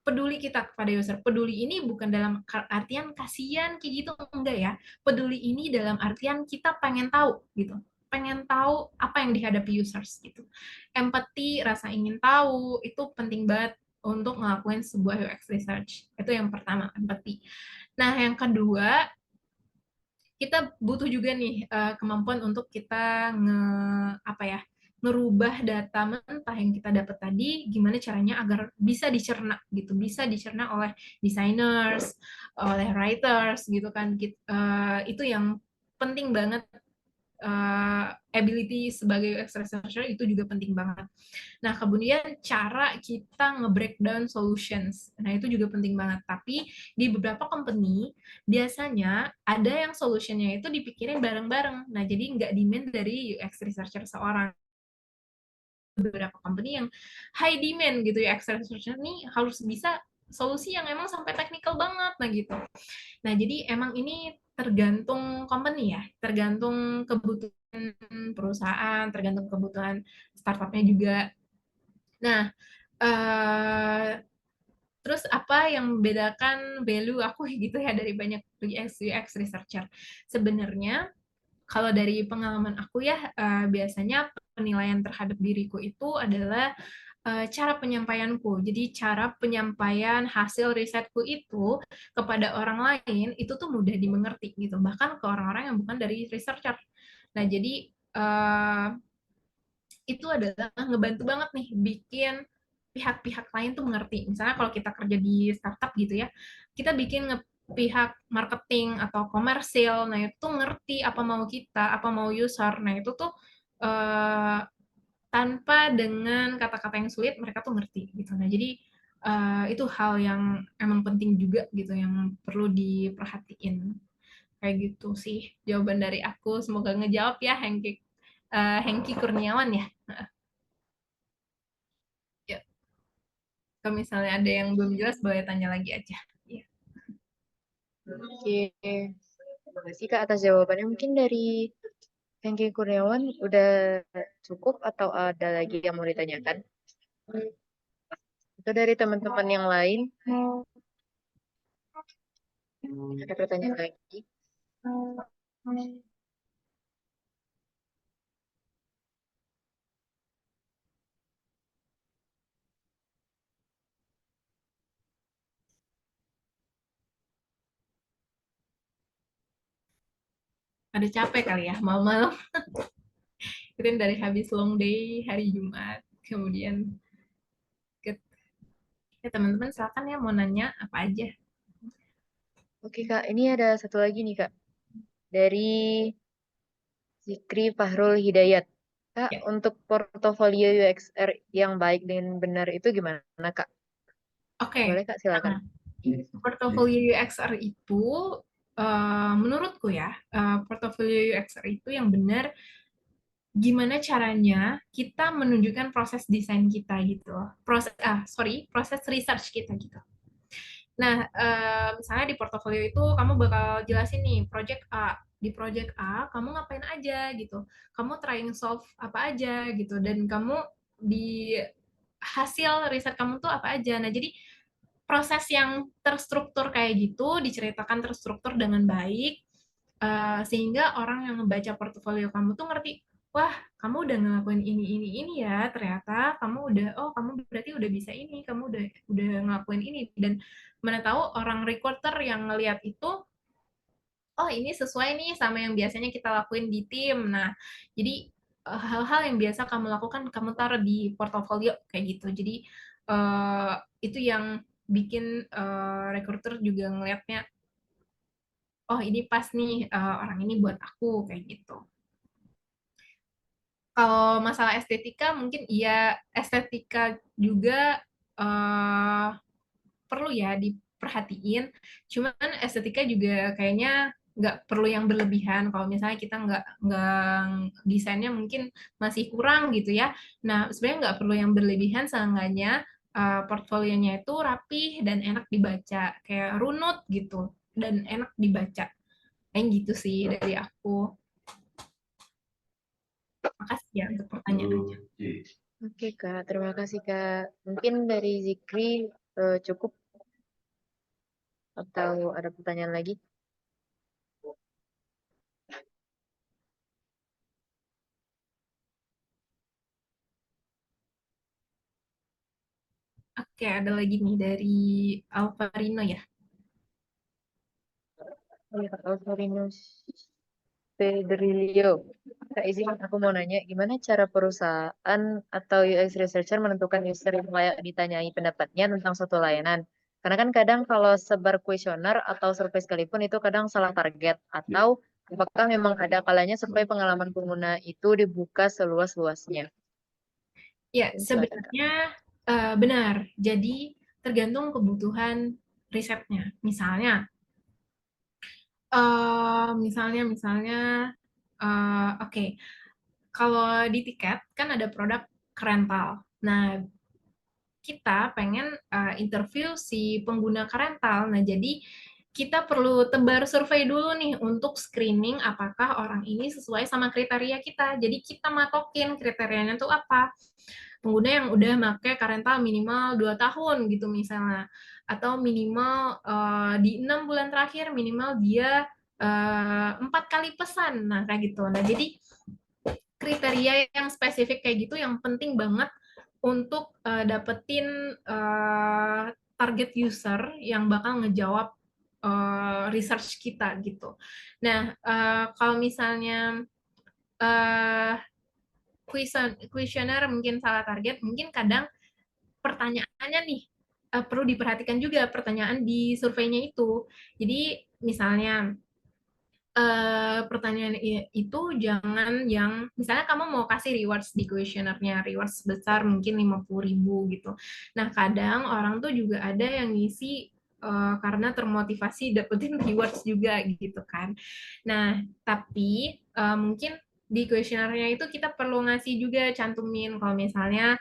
peduli kita kepada user. Peduli ini bukan dalam artian kasihan kayak gitu, enggak ya. Peduli ini dalam artian kita pengen tahu gitu. Pengen tahu apa yang dihadapi users gitu. Empathy, rasa ingin tahu itu penting banget untuk ngelakuin sebuah UX research. Itu yang pertama, empathy. Nah, yang kedua, kita butuh juga nih kemampuan untuk kita apa ya, ngerubah data mentah yang kita dapat tadi gimana caranya agar bisa dicerna gitu, bisa dicerna oleh designers, oleh writers gitu kan. Itu yang penting banget, ability sebagai UX researcher itu juga penting banget. Nah, kemudian cara kita nge-breakdown solutions. Nah, itu juga penting banget. Tapi di beberapa company, biasanya ada yang solutionnya itu dipikirin bareng-bareng. Nah, jadi nggak demand dari UX researcher seorang. Beberapa company yang high demand gitu ya, UX researcher nih harus bisa solusi yang emang sampai technical banget. Nah, gitu. Nah, jadi emang ini tergantung company ya, tergantung kebutuhan perusahaan, tergantung kebutuhan startupnya juga. Nah, terus apa yang membedakan value aku gitu ya dari banyak UX researcher? Sebenarnya kalau dari pengalaman aku ya, biasanya penilaian terhadap diriku itu adalah cara penyampaianku. Jadi cara penyampaian hasil risetku itu kepada orang lain itu tuh mudah dimengerti gitu, bahkan ke orang-orang yang bukan dari researcher. Nah, jadi itu adalah ngebantu banget nih bikin pihak-pihak lain tuh mengerti. Misalnya kalau kita kerja di startup gitu ya, kita bikin pihak marketing atau komersil, nah itu tuh ngerti apa mau kita, apa mau user. Nah itu tuh eh, tanpa dengan kata-kata yang sulit mereka tuh ngerti gitu. Nah jadi itu hal yang emang penting juga gitu yang perlu diperhatiin. Kayak gitu sih jawaban dari aku. Semoga ngejawab ya Hengki Kurniawan ya. Ya, kalau misalnya ada yang belum jelas, boleh tanya lagi aja. Ya. Oke, terima kasih Kak atas jawabannya. Mungkin dari Hengki Kurniawan udah cukup atau ada lagi yang mau ditanyakan? Atau dari teman-teman yang lain ada pertanyaan lagi? Ada capek kali ya, malam-malam. Itu dari habis long day, hari Jumat. Kemudian, ya teman-teman silakan ya mau nanya apa aja. Oke Kak, ini ada satu lagi nih Kak. Dari Zikri Fahrul Hidayat. Kak, Ya. untuk portofolio UXR yang baik dan benar itu gimana Kak? Oke, Boleh Kak, silakan. portofolio UXR itu, menurutku ya, portofolio UXR itu yang benar gimana caranya kita menunjukkan proses desain kita gitu loh. Proses research kita gitu. Nah, misalnya di portofolio itu kamu bakal jelasin nih project A. Di project A kamu ngapain aja gitu. Kamu trying solve apa aja gitu dan kamu di hasil riset kamu tuh apa aja. Nah, jadi proses yang terstruktur kayak gitu diceritakan terstruktur dengan baik, sehingga orang yang membaca portofolio kamu tuh ngerti, wah kamu udah ngelakuin ini ya, ternyata kamu udah, oh kamu berarti udah bisa ini, kamu udah ngelakuin ini. Dan mana tahu orang recruiter yang ngelihat itu, oh ini sesuai nih sama yang biasanya kita lakuin di tim. Nah, jadi hal-hal yang biasa kamu lakukan kamu taruh di portofolio kayak gitu. Jadi eh, itu yang bikin recruiter juga ngelihatnya, oh ini pas nih, orang ini buat aku kayak gitu. Kalau masalah estetika mungkin iya, estetika juga eh, perlu ya diperhatiin. Cuman estetika juga kayaknya nggak perlu yang berlebihan. Kalau misalnya kita nggak desainnya mungkin masih kurang gitu ya. Nah, sebenarnya nggak perlu yang berlebihan, seenggaknya portfolionya itu rapih dan enak dibaca, kayak runut gitu dan enak dibaca. Kayak gitu sih dari aku. Makasih ya untuk pertanyaannya. Oke Kak, terima kasih Kak. Mungkin dari Zikri cukup atau ada pertanyaan lagi? Oke, ada lagi nih dari Alvarino ya. Oh iya Kak, Alvarinus Pedrilio. Kak, izin aku mau nanya, gimana cara perusahaan atau UX researcher menentukan user yang layak ditanyai pendapatnya tentang suatu layanan? Karena kan kadang kalau sebar kuesioner atau survei sekalipun itu kadang salah target. Atau apakah memang ada kalanya supaya pengalaman pengguna itu dibuka seluas-luasnya? Ya, Silakan Kak. sebenarnya benar. Jadi tergantung kebutuhan risetnya. Misalnya, oke, kalau di tiket kan ada produk kerental. Nah, kita pengen interview si pengguna kerental. Nah, jadi kita perlu tebar survei dulu nih untuk screening apakah orang ini sesuai sama kriteria kita. Jadi kita matokin kriterianya tuh apa. Pengguna yang udah make karental minimal 2 tahun gitu misalnya. Atau minimal di 6 bulan terakhir minimal dia 4 kali pesan. Nah, kayak gitu. Nah, jadi kriteria yang spesifik kayak gitu yang penting banget untuk dapetin target user yang bakal ngejawab research kita gitu. Nah, kalau misalnya uh, kuesioner mungkin salah target, mungkin kadang pertanyaannya nih perlu diperhatikan juga pertanyaan di surveinya itu. Jadi misalnya pertanyaan itu jangan yang misalnya kamu mau kasih rewards di kuesionernya, rewards sebesar mungkin 50.000 gitu. Nah, kadang orang tuh juga ada yang ngisi karena termotivasi dapetin rewards juga gitu kan. Nah, tapi mungkin di kuesionernya itu kita perlu ngasih juga cantumin kalau misalnya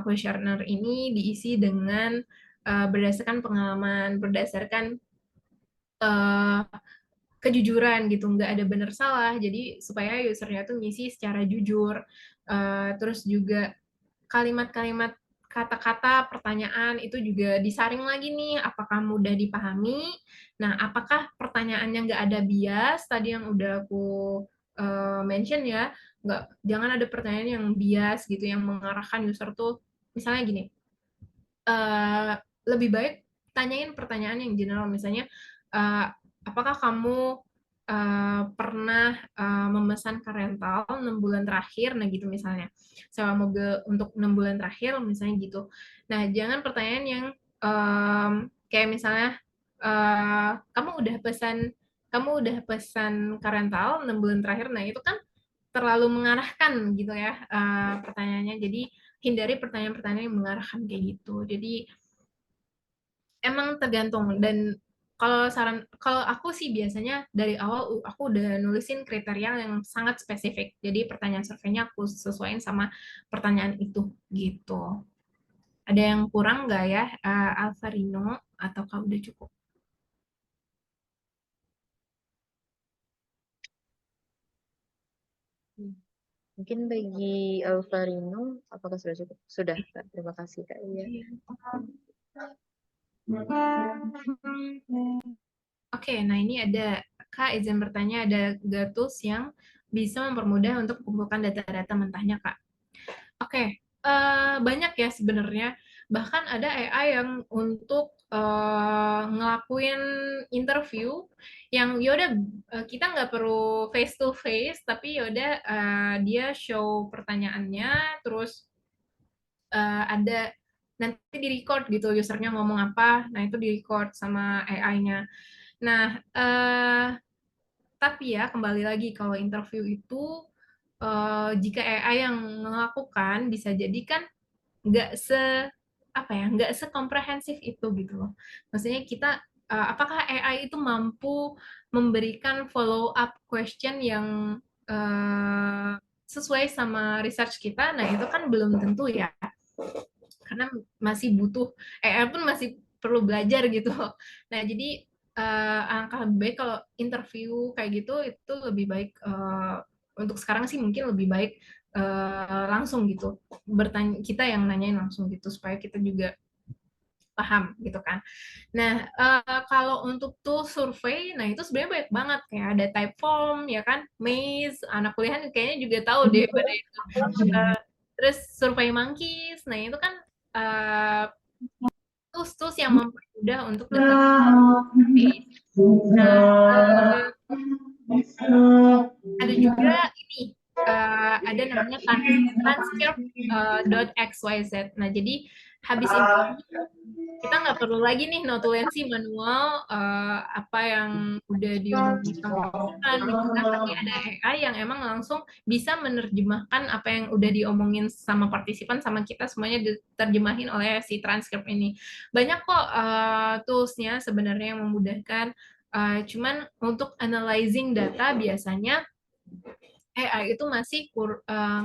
kuesioner ini diisi dengan berdasarkan pengalaman, berdasarkan uh, kejujuran gitu, nggak ada benar salah, jadi supaya usernya tuh ngisi secara jujur. Terus juga kalimat-kalimat kata-kata pertanyaan itu juga disaring lagi nih, apakah mudah dipahami. Nah, apakah pertanyaannya nggak ada bias tadi yang udah aku mention ya, jangan ada pertanyaan yang bias gitu yang mengarahkan user tuh misalnya gini, uh, lebih baik tanyain pertanyaan yang general, misalnya uh, apakah kamu pernah memesan ke rental 6 bulan terakhir, nah gitu misalnya, sewa mobil untuk 6 bulan terakhir misalnya gitu. Nah, jangan pertanyaan yang kayak misalnya kamu udah pesan ke rental 6 bulan terakhir, nah itu kan terlalu mengarahkan gitu ya pertanyaannya. Jadi hindari pertanyaan-pertanyaan yang mengarahkan kayak gitu. Jadi emang tergantung, dan kalau aku sih biasanya dari awal aku udah nulisin kriteria yang sangat spesifik. Jadi pertanyaan surveinya aku sesuaiin sama pertanyaan itu gitu. Ada yang kurang nggak ya, Alvarino, atau kau udah cukup? Mungkin bagi Alvarino, apakah sudah cukup? Sudah, Kak. Terima kasih, Kak. Iya. Oke, nah ini ada Kak izin bertanya, ada Gatus yang bisa mempermudah untuk mengumpulkan data-data mentahnya, Kak. Oke, banyak ya sebenarnya. Bahkan ada AI yang untuk ngelakuin interview yang yaudah kita nggak perlu face to face, tapi yaudah dia show pertanyaannya, terus ada nanti di record gitu usernya ngomong apa, nah itu di record sama AI-nya. Nah, tapi ya kembali lagi kalau interview itu jika AI yang melakukan bisa jadi kan nggak nggak sekomprehensif itu gitu loh. Maksudnya kita apakah AI itu mampu memberikan follow up question yang sesuai sama research kita? Nah, itu kan belum tentu ya. Karena masih butuh AI pun masih perlu belajar gitu. Nah, jadi alangkah lebih baik kalau interview kayak gitu itu lebih baik untuk sekarang sih mungkin lebih baik langsung gitu bertanya, kita yang nanyain langsung gitu supaya kita juga paham gitu kan. Nah, kalau untuk tool survei, nah itu sebenarnya banyak banget kayak ada Typeform ya kan, Maze, anak kuliahan kayaknya juga tahu deh pada itu. Terus Survey Monkeys, nah itu kan uh, tools-tools yang mempermudah untuk dapat survei. Nah, ada juga ini ada namanya transcript.xyz. Nah, jadi habis ini kita nggak perlu lagi nih notulensi manual apa yang udah diomongin sama kan gitu kan, tapi ada AI yang emang langsung bisa menerjemahkan apa yang udah diomongin sama partisipan sama kita semuanya diterjemahin oleh si transkrip ini. Banyak kok toolsnya sebenarnya yang memudahkan, cuman untuk analyzing data biasanya AI itu masih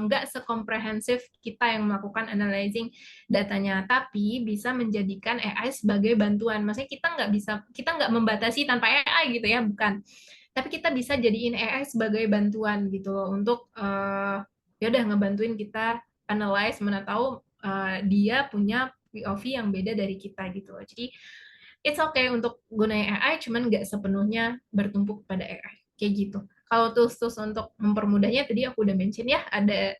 nggak sekomprehensif kita yang melakukan analyzing datanya, tapi bisa menjadikan AI sebagai bantuan. Maksudnya kita nggak membatasi tanpa AI gitu ya, bukan. Tapi kita bisa jadiin AI sebagai bantuan gitu loh untuk ya udah ngebantuin kita analyze, mana tahu dia punya POV yang beda dari kita gitu loh. Jadi it's okay untuk gunain AI, cuman nggak sepenuhnya bertumpu pada AI kayak gitu. Kalau tools-tools untuk mempermudahnya tadi aku udah mention ya, ada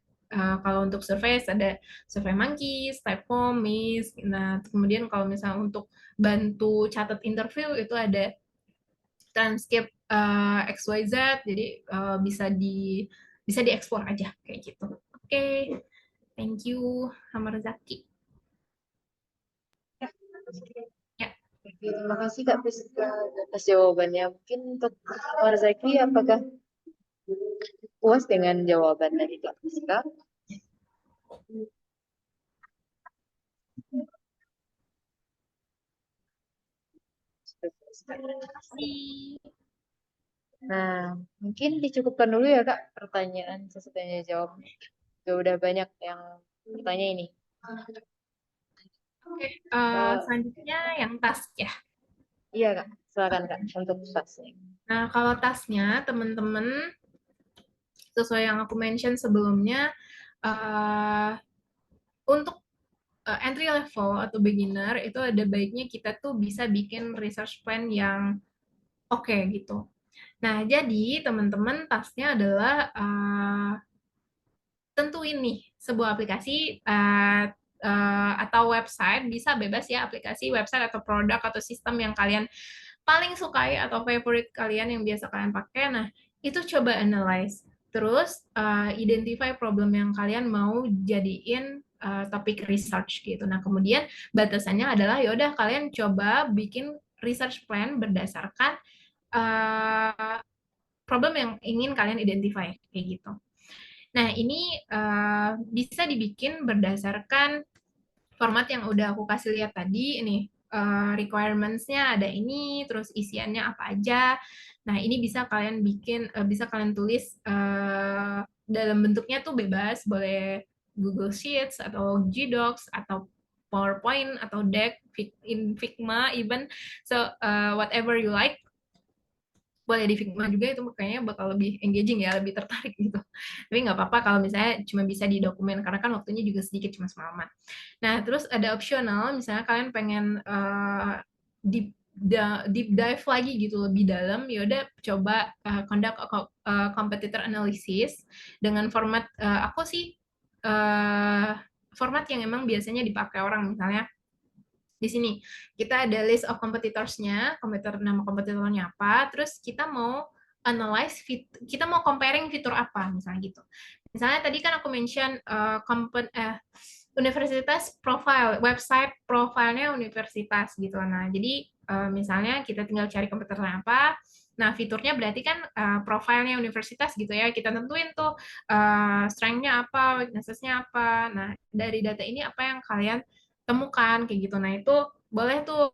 kalau untuk survei ada Survey Monkeys, Typeform, Maze. Nah, kemudian kalau misalnya untuk bantu catat interview itu ada Transcript XYZ, jadi bisa diekspor aja kayak gitu. Oke, thank you Hamarzaki. Ya. Terima kasih Kak Priska atas jawabannya. Mungkin untuk Marzaki, apakah puas dengan jawaban dari Kak Priska? Nah, mungkin dicukupkan dulu ya Kak pertanyaan sesudah jawab. Udah banyak yang bertanya ini. Oke, selanjutnya yang task ya. Iya Kak, silakan Kak untuk tasnya. Nah, kalau tasnya teman-teman sesuai yang aku mention sebelumnya, untuk entry level atau beginner itu ada baiknya kita tuh bisa bikin research plan yang oke gitu. Nah, jadi teman-teman tasnya adalah tentuin nih sebuah aplikasi atau website, bisa bebas ya, aplikasi, website atau produk atau sistem yang kalian paling sukai atau favorite kalian yang biasa kalian pakai. Nah, itu coba analyze. Terus identify problem yang kalian mau jadiin topik research gitu. Nah, kemudian batasannya adalah yaudah kalian coba bikin research plan berdasarkan problem yang ingin kalian identify kayak gitu. Nah, ini bisa dibikin berdasarkan format yang udah aku kasih lihat tadi. Ini requirements-nya ada ini, terus isiannya apa aja. Nah, ini bisa kalian bikin, bisa kalian tulis dalam bentuknya tuh bebas, boleh Google Sheets atau G-Docs atau PowerPoint atau deck in Figma even, so whatever you like. Boleh di Figma juga, itu kayaknya bakal lebih engaging ya, lebih tertarik gitu. Tapi nggak apa-apa kalau misalnya cuma bisa di dokumen, karena kan waktunya juga sedikit, cuma semalaman. Nah, terus ada optional, misalnya kalian pengen deep dive lagi gitu, lebih dalam, yaudah coba conduct competitor analysis dengan format, aku sih format yang emang biasanya dipakai orang, misalnya di sini kita ada list of competitors-nya, nama kompetitornya apa, terus kita mau analyze, kita mau comparing fitur apa, misalnya gitu. Misalnya tadi kan aku mention universitas profile, website profilnya universitas gitu. Nah, jadi misalnya kita tinggal cari komputernya apa. Nah, fiturnya berarti kan profilnya universitas gitu ya. Kita tentuin tuh strength-nya apa, weakness-nya apa. Nah, dari data ini apa yang kalian temukan kayak gitu. Nah, itu boleh tuh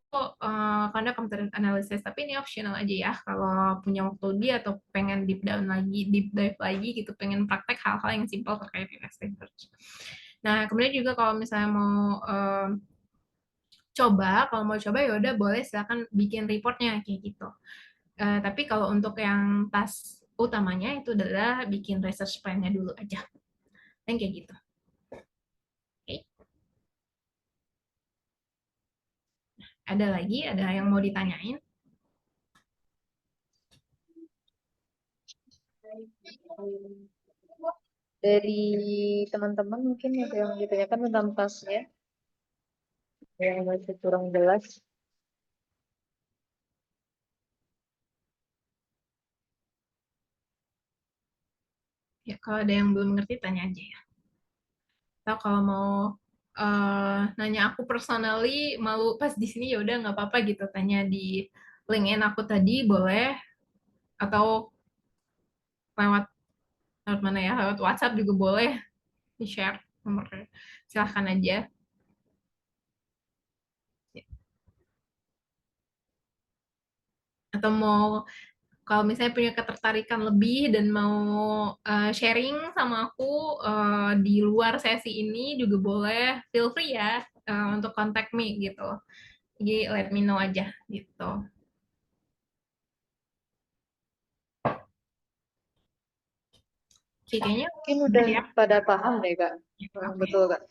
karena computer analysis, tapi ini optional aja ya. Kalau punya waktu dia atau pengen deep down lagi, deep dive lagi gitu, pengen praktek hal-hal yang simple terkait research. Nah, kemudian juga kalau misalnya mau kalau mau coba ya udah boleh silakan bikin reportnya kayak gitu. Tapi kalau untuk yang tas utamanya itu adalah bikin research plan-nya dulu aja. Dan kayak gitu. Oke. Ada lagi? Ada yang mau ditanyain? Dari teman-teman mungkin ada yang ditanyakan tentang tasnya yang masih kurang jelas. Ya, kalau ada yang belum ngerti, tanya aja ya. Atau kalau mau nanya aku personally, malu pas di sini ya udah nggak apa-apa gitu. Tanya di LinkedIn aku tadi boleh, atau lewat lewat mana ya? Lewat WhatsApp juga boleh di-share nomornya. Silahkan aja. Atau mau kalau misalnya punya ketertarikan lebih dan mau sharing sama aku di luar sesi ini juga boleh, feel free ya untuk contact me gitu. Jadi let me know aja gitu. Oke, kayaknya Mungkin udah udah ya. pada paham deh Kak. Oke, Betul Kak.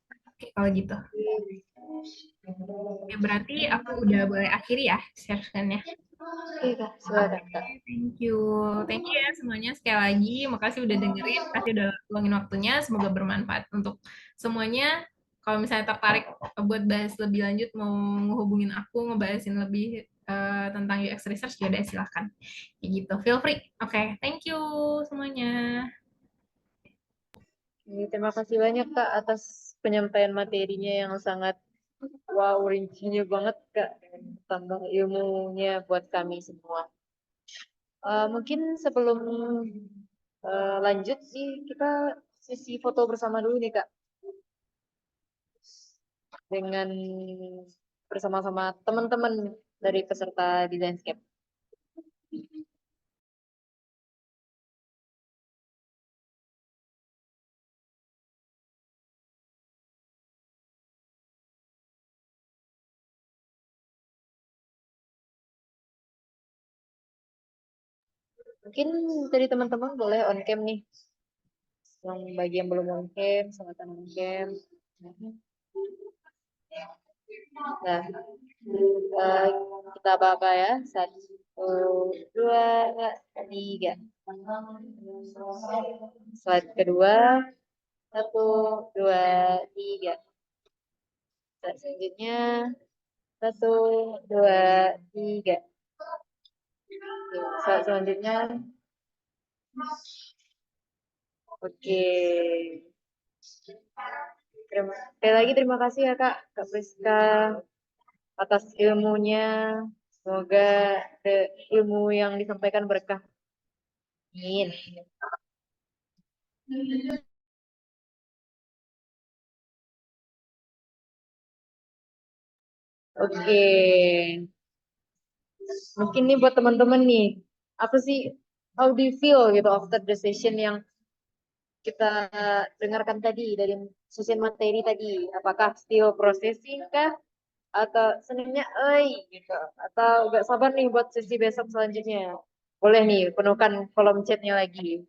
oke, kalau gitu. Ya, berarti aku udah boleh akhiri ya sessionnya. Oke Kak, silakan Kak. Thank you. Thank you ya semuanya sekali lagi. Makasih udah dengerin, makasih udah luangin waktunya. Semoga bermanfaat untuk semuanya. Kalau misalnya tertarik buat bahas lebih lanjut, mau ngehubungin aku, ngebahasin lebih tentang UX Research, ya udah silahkan. Kayak gitu, feel free. Oke, thank you semuanya. Terima kasih banyak Kak atas penyampaian materinya yang sangat wow, rincinya banget Kak. Tambah ilmunya buat kami semua. Mungkin sebelum lanjut sih, kita sesi foto bersama dulu nih Kak. Dengan bersama-sama teman-teman dari peserta Designscape. Mungkin dari teman-teman boleh on cam nih. Yang bagi yang belum on cam, silakan on cam. Nah, eh, kita apa-apa ya. Satu, dua, tiga. Slide kedua. Satu, dua, tiga. Slide selanjutnya. Satu, dua, tiga. Slide selanjutnya. Oke. Sekali lagi terima kasih ya Kak Priska atas ilmunya. Semoga ilmu yang disampaikan berkah. Amin. Oke. Mungkin nih buat teman-teman nih, apa sih how do you feel gitu after the session yang kita dengarkan tadi dari sesi materi tadi? Apakah still processing kah? Atau senangnya gitu? Atau gak sabar nih buat sesi besok selanjutnya? Boleh nih, penuhkan kolom chatnya lagi.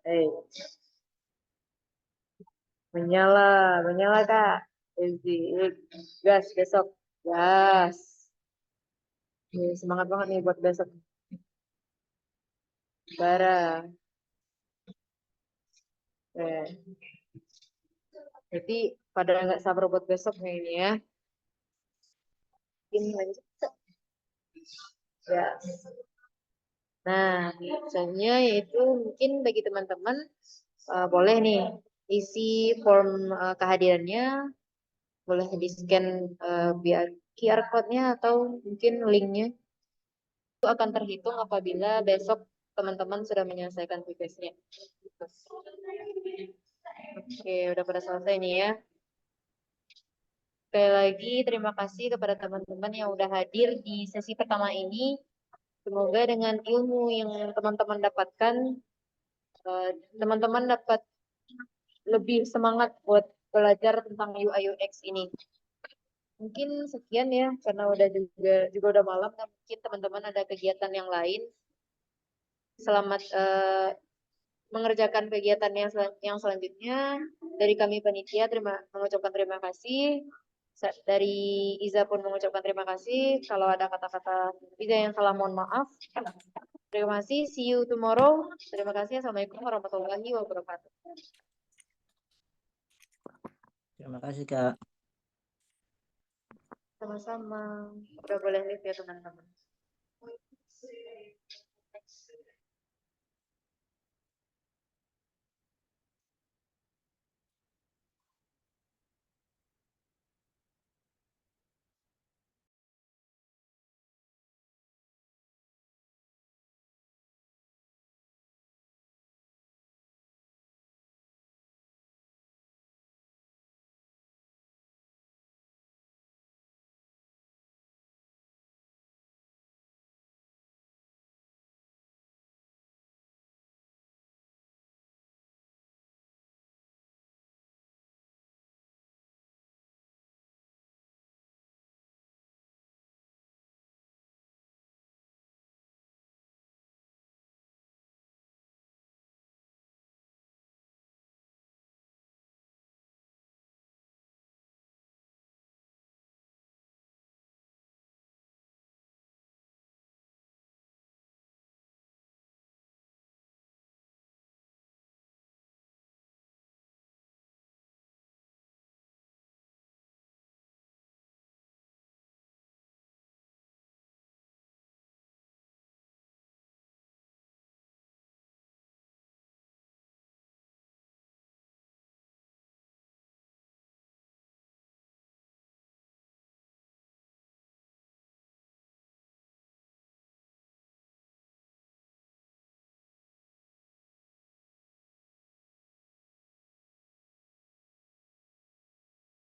Eh, menyala, menyala Kak. Ezi, gas besok, gas. Semangat banget nih buat besok. Bara. Jadi pada nggak sabar buat besok nih ini ya. mungkin lanjut. Ya. Nah, misalnya yaitu mungkin bagi teman-teman boleh nih isi form kehadirannya, boleh di-scan via QR code-nya atau mungkin linknya. Itu akan terhitung apabila besok teman-teman sudah menyelesaikan tugasnya. Oke, udah pada selesai nih ya. Sekali lagi terima kasih kepada teman-teman yang udah hadir di sesi pertama ini. Semoga dengan ilmu yang teman-teman dapatkan, teman-teman dapat lebih semangat buat belajar tentang UI UX ini. Mungkin sekian ya, karena juga udah malam dan mungkin teman-teman ada kegiatan yang lain. Selamat mengerjakan kegiatan yang selanjutnya. Dari kami panitia mengucapkan terima kasih. Dari Iza pun mengucapkan terima kasih. Kalau ada kata-kata Iza yang salah mohon maaf. Terima kasih. See you tomorrow. Terima kasih. Assalamualaikum warahmatullahi wabarakatuh. Terima kasih, Kak. Sama-sama. Udah boleh live ya teman-teman.